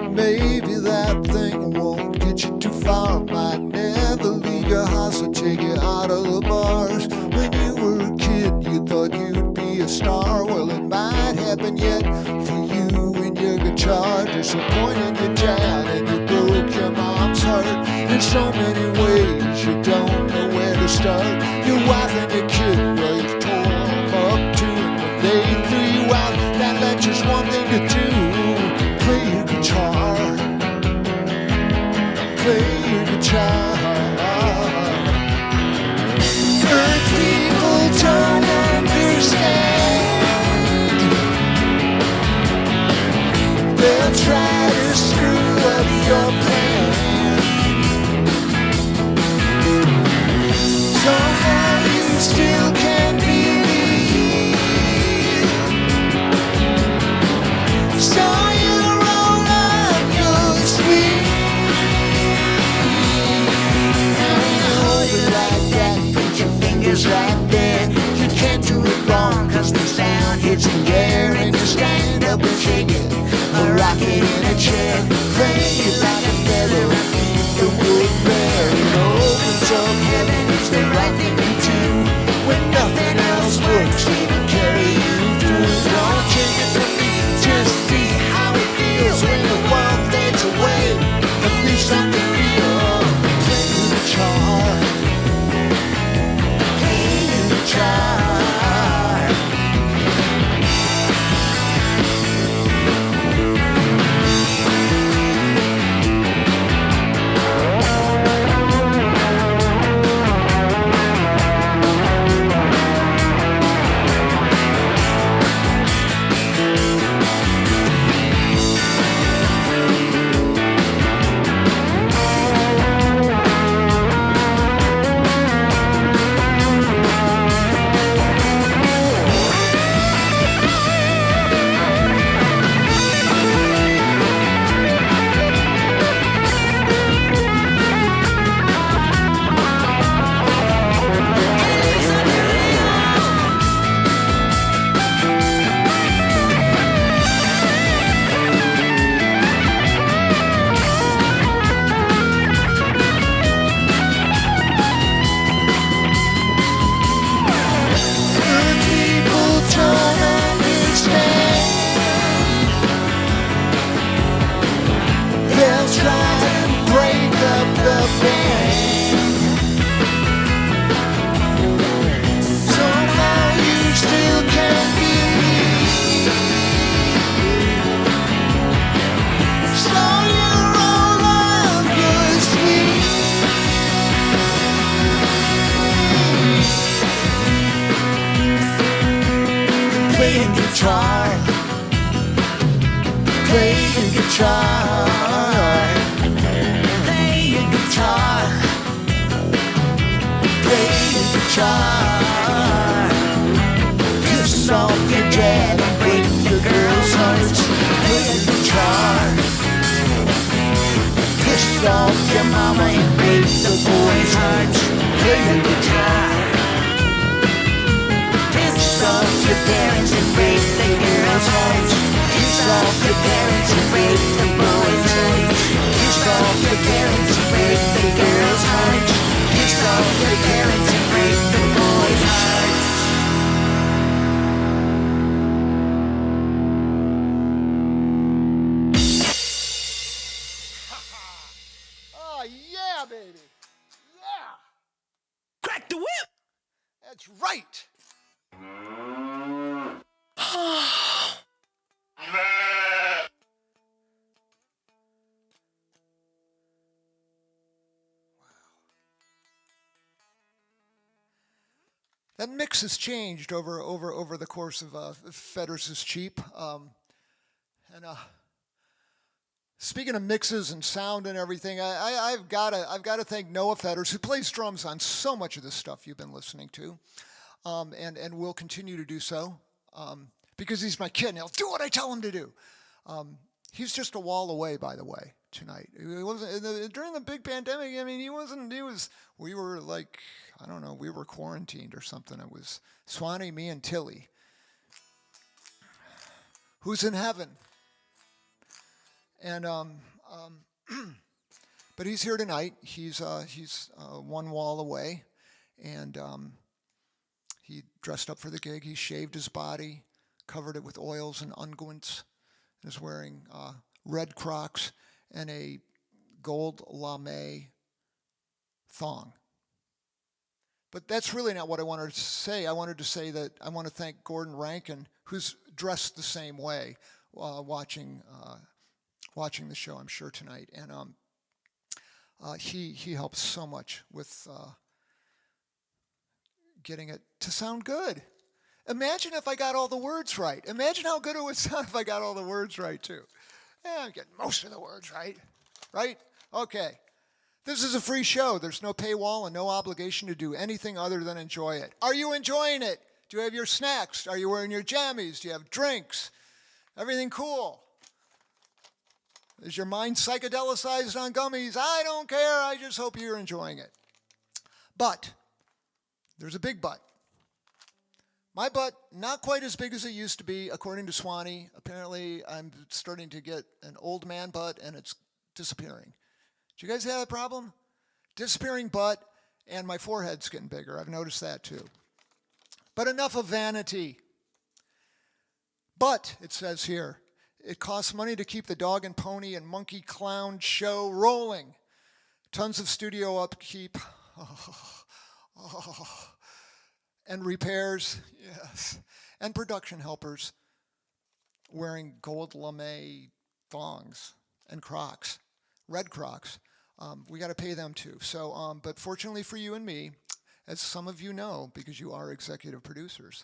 Maybe that thing won't get you too far. Might never leave your house or take you out of the bars. When you were a kid, you thought you'd be a star. Well, it might happen yet for you and your guitar. Disappointed your dad and you broke your mom's heart. In so many ways, you don't know where to start. Your wife and your kid, well, you tore them up too. And when they threw you out, that left just one thing to do. Play your guitar. Play your guitar. Earth people don't understand. They'll try to screw up your plan. Somehow you still can believe. So you roll up your sleeve. And when you hold it like that, put your fingers right there. You can't do it wrong, cause the sound hits the air. And you stand up and shake it, a rocket in a chair. Play it like a feather underneath the wood bear. It opens up heaven, it's the right thing to do. When nothing else works, it'll carry you through. Don't take it from me, just see how it feels when the world fades away and leaves something real. Play the guitar. Play the guitar. Crack the whip. That's right. That mix has changed over the course of Fetters is Cheap. Speaking of mixes and sound and everything, I've got to thank Noah Fetters, who plays drums on so much of the stuff you've been listening to, and will continue to do so, because he's my kid and he'll do what I tell him to do. He's just a wall away, by the way, tonight. He wasn't during the big pandemic. I mean, he wasn't. We were like, I don't know, we were quarantined or something. It was Swanee, me, and Tilly, who's in heaven. And but he's here tonight. He's one wall away, and he dressed up for the gig. He shaved his body, covered it with oils and unguents, and is wearing red Crocs and a gold lame thong. But that's really not what I wanted to say. I wanted to say that I want to thank Gordon Rankin, who's dressed the same way, watching the show, I'm sure, tonight. And he helps so much with getting it to sound good. Imagine if I got all the words right. Imagine how good it would sound if I got all the words right, too. Yeah, I'm getting most of the words right. Right? Okay. This is a free show. There's no paywall and no obligation to do anything other than enjoy it. Are you enjoying it? Do you have your snacks? Are you wearing your jammies? Do you have drinks? Everything cool? Is your mind psychedelicized on gummies? I don't care. I just hope you're enjoying it. But there's a big but. My butt, not quite as big as it used to be, according to Swanee. Apparently, I'm starting to get an old man butt, and it's disappearing. Do you guys have a problem? Disappearing butt, and my forehead's getting bigger. I've noticed that, too. But enough of vanity. But, it says here, it costs money to keep the dog and pony and monkey clown show rolling. Tons of studio upkeep. And repairs, yes. And production helpers wearing gold lame thongs and Crocs, red Crocs. We got to pay them too. So, but fortunately for you and me, as some of you know, because you are executive producers,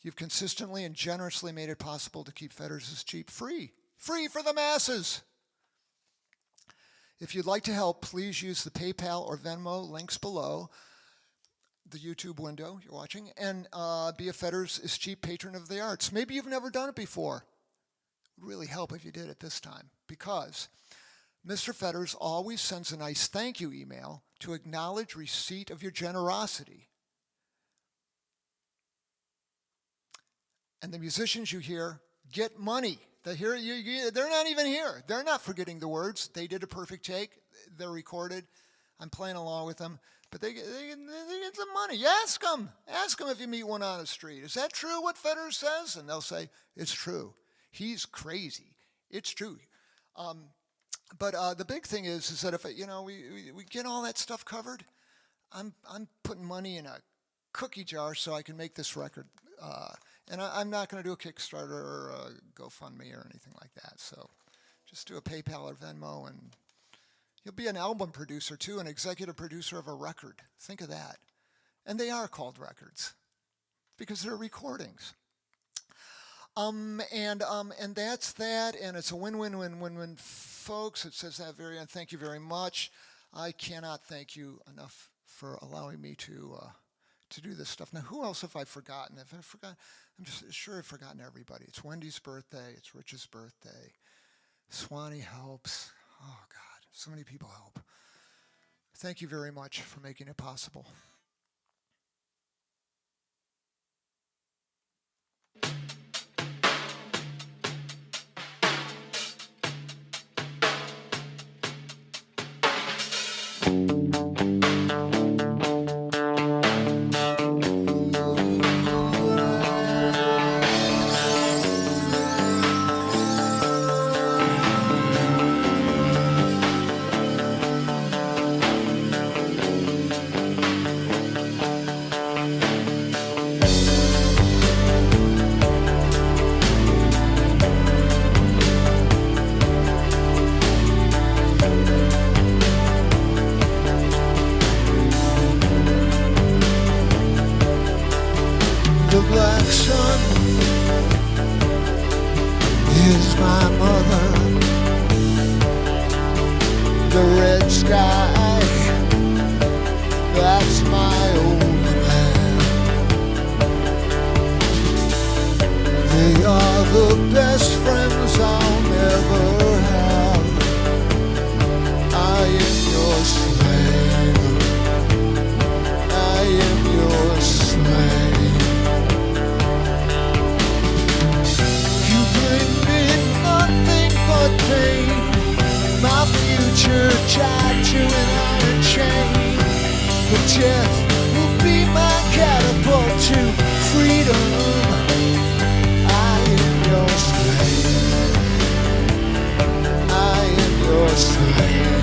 you've consistently and generously made it possible to keep Fetters is Cheap free for the masses. If you'd like to help, please use the PayPal or Venmo links below the YouTube window you're watching, and be a Fetters is Cheap patron of the arts. Maybe you've never done it before. It would really help if you did it this time, because Mr. Fetters always sends a nice thank you email to acknowledge receipt of your generosity. And the musicians you hear get money. They're not even here. They're not forgetting the words. They did a perfect take. They're recorded. I'm playing along with them. But they get some money. Ask them if you meet one on the street. Is that true what Fetters says? And they'll say, it's true. He's crazy. It's true. But the big thing is that if we get all that stuff covered, I'm putting money in a cookie jar so I can make this record. And I'm not going to do a Kickstarter or a GoFundMe or anything like that. So just do a PayPal or Venmo, and you'll be an album producer too, an executive producer of a record. Think of that. And they are called records because they're recordings. And that's that, and it's a win-win-win-win-win, folks. It says that very end. Thank you very much. I cannot thank you enough for allowing me to do this stuff. Now, who else have I forgotten? If I forgot, I'm just sure I've forgotten everybody. It's Wendy's birthday. It's Rich's birthday. Swanee helps. Oh, God, so many people help. Thank you very much for making it possible. red sky. That's my old man. They are the best friends I'll never have. I am your slave. I am your slave. You bring me nothing but pain. My future tied to an iron chain. But death will be my catapult to freedom. I am your slave. I am your slave.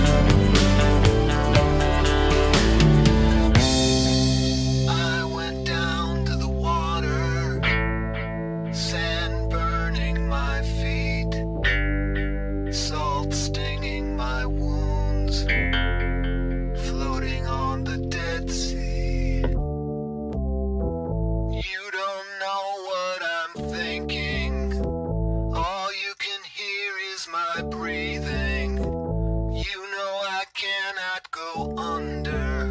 I went down to the water, sand burning my feet, salt stinging my wounds, floating on the Dead Sea. You don't know what I'm thinking. All you can hear is my breathing. You know I cannot go under,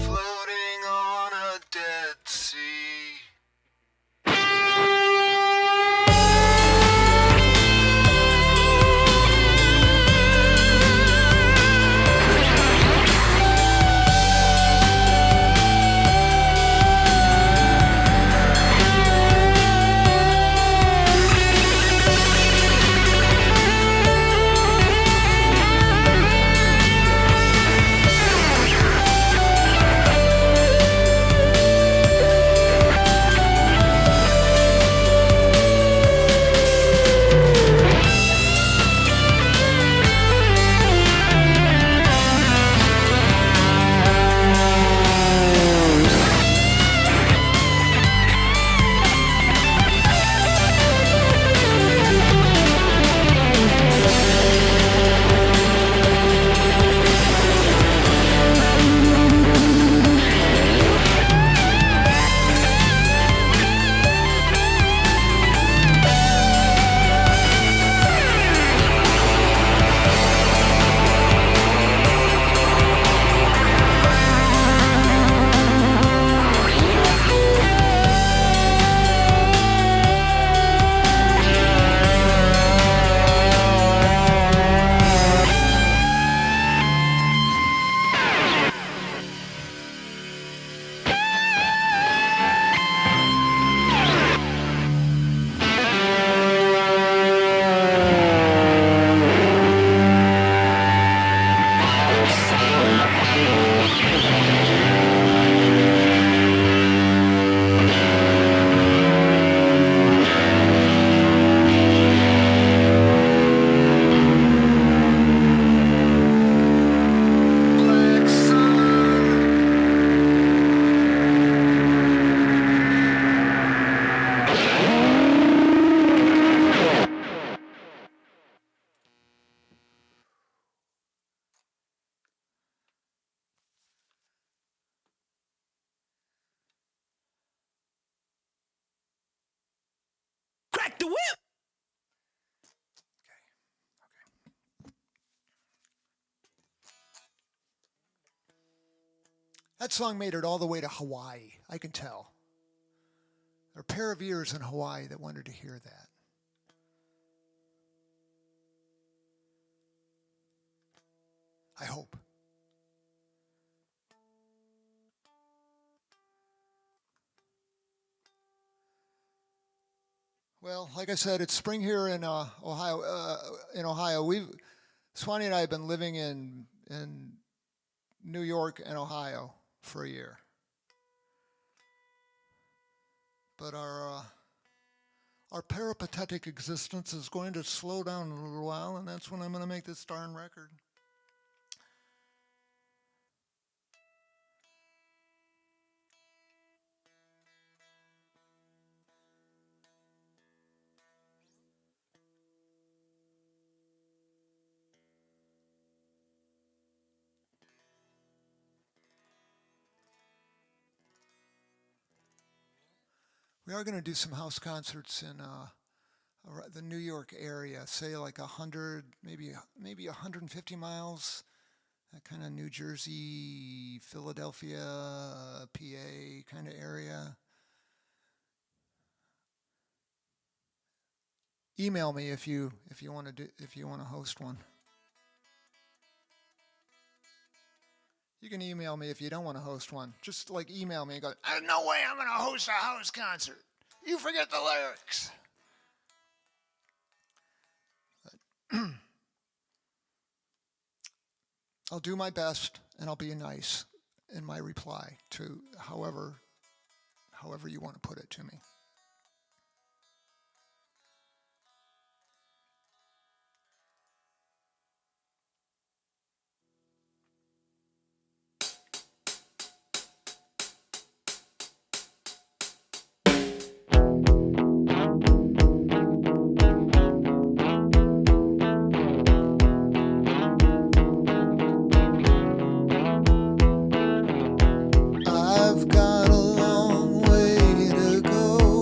floating on a Dead Sea. Crack the whip. That song made it all the way to Hawaii, I can tell. There are a pair of ears in Hawaii that wanted to hear that. I hope. Well, like I said, it's spring here in Ohio. Swanee and I have been living in New York and Ohio for a year, but our peripatetic existence is going to slow down a little while, and that's when I'm going to make this darn record. We are going to do some house concerts in the New York area, say like 100, maybe 150 miles that kind of New Jersey, Philadelphia, PA kind of area. Email me if you want to host one. You can email me if you don't want to host one. Just like email me and go, "There's no way I'm going to host a house concert. You forget the lyrics." But I'll do my best and I'll be nice in my reply to however you want to put it to me. I've got a long way to go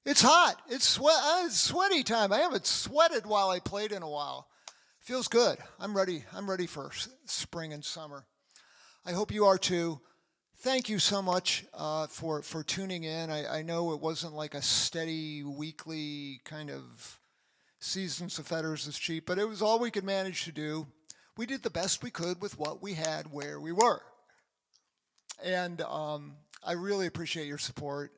It's hot. It's sweaty time. I haven't sweated while I played in a while. Feels good. I'm ready. I'm ready for spring and summer. I hope you are too. Thank you so much for tuning in. I know it wasn't like a steady weekly kind of Seasons of Fetters is Cheap, but it was all we could manage to do. We did the best we could with what we had where we were. And I really appreciate your support.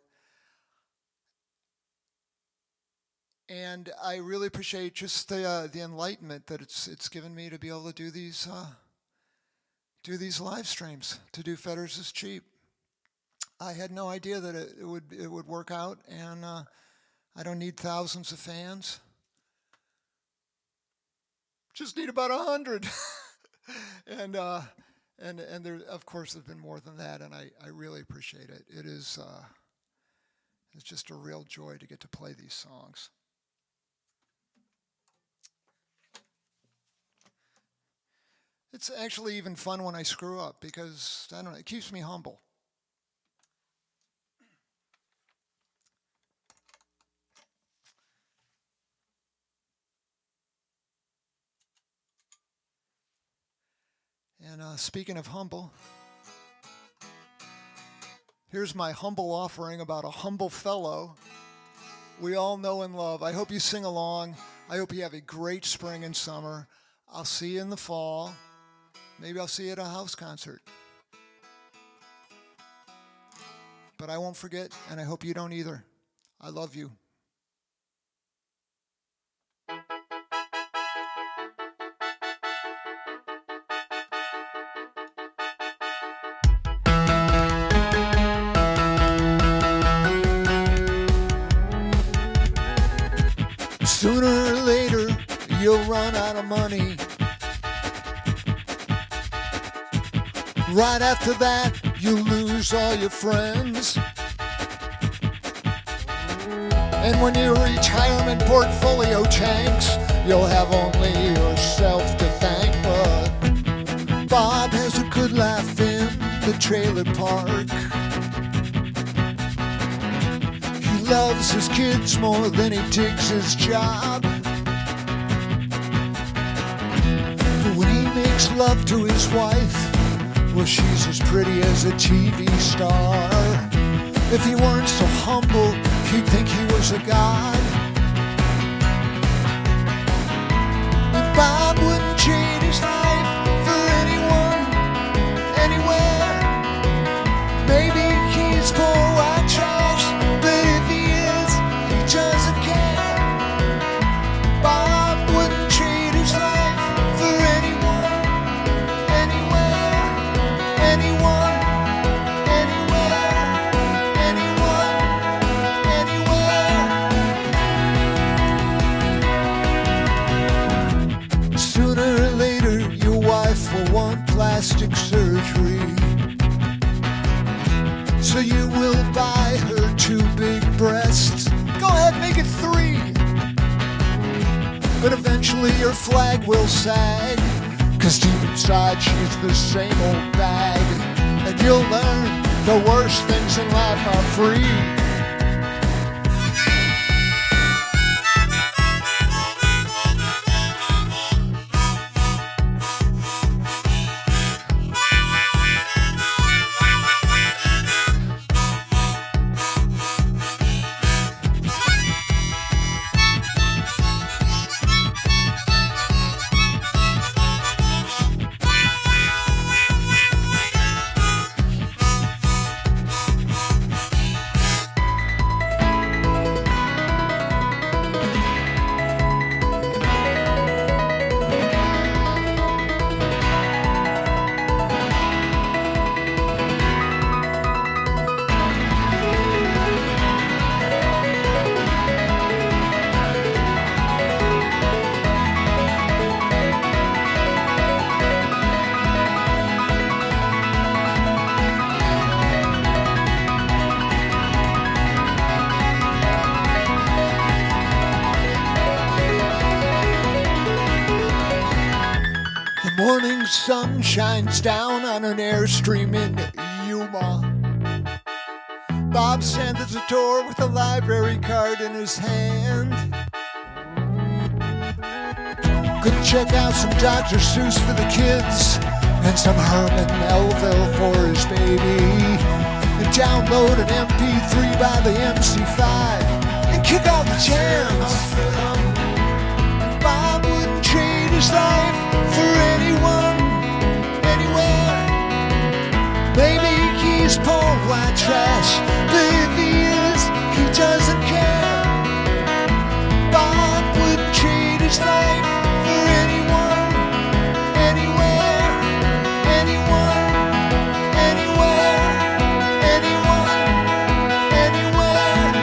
And I really appreciate just the enlightenment that it's given me to be able to do these live streams, to do Fetters is Cheap. I had no idea that it would work out, and I don't need thousands of fans. Just need about 100. and there, of course, have been more than that, and I really appreciate it. It's just a real joy to get to play these songs. It's actually even fun when I screw up because, I don't know, it keeps me humble. And speaking of humble, here's my humble offering about a humble fellow we all know and love. I hope you sing along. I hope you have a great spring and summer. I'll see you in the fall. Maybe I'll see you at a house concert. But I won't forget, and I hope you don't either. I love you. Sooner or later, you'll run out of money. Right after that, you lose all your friends. And when your retirement portfolio tanks, you'll have only yourself to thank. But Bob has a good laugh in the trailer park. He loves his kids more than he digs his job. But when he makes love to his wife, well, she's as pretty as a TV star. If he weren't so humble, he'd think he was a god. And Bob wouldn't trade his life for anyone, anywhere. Maybe he's poor white trash, but if he is, he doesn't care. Bob wouldn't trade his life for anyone, anywhere. Anyone, anywhere, anyone, anywhere. Sooner or later, your wife will want plastic surgery. So you will buy her 2 big breasts. Go ahead, make it 3. But eventually your flag will sag, 'cause deep inside she's the same old bag. And you'll learn the worst things in life are free. Morning sun shines down on an airstream in Yuma. Bob stands at the door with a library card in his hand. Could check out some Dr. Seuss for the kids and some Herman Melville for his baby. And download an MP3 by the MC5 and kick out the jams. Bob wouldn't trade his life for anyone, anywhere. Maybe he's poor white trash, but if he is, he doesn't care. Bob wouldn't trade his life for anyone, anywhere, anyone, anywhere, anyone, anywhere.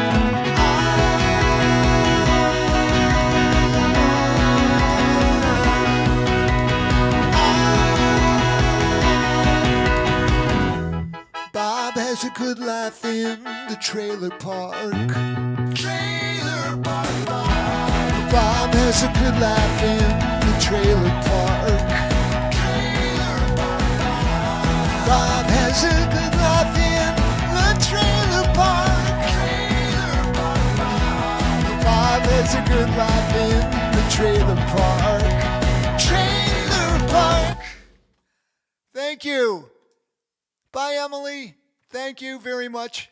Bob has a good life in the trailer park. Trailer park Bob. Bob has a good life in the trailer park. Trailer park Bob. Bob has a good life in the trailer park. Trailer park Bob. Bob has a good life in the trailer park. Trailer park. Thank you. Bye, Emily. Thank you very much.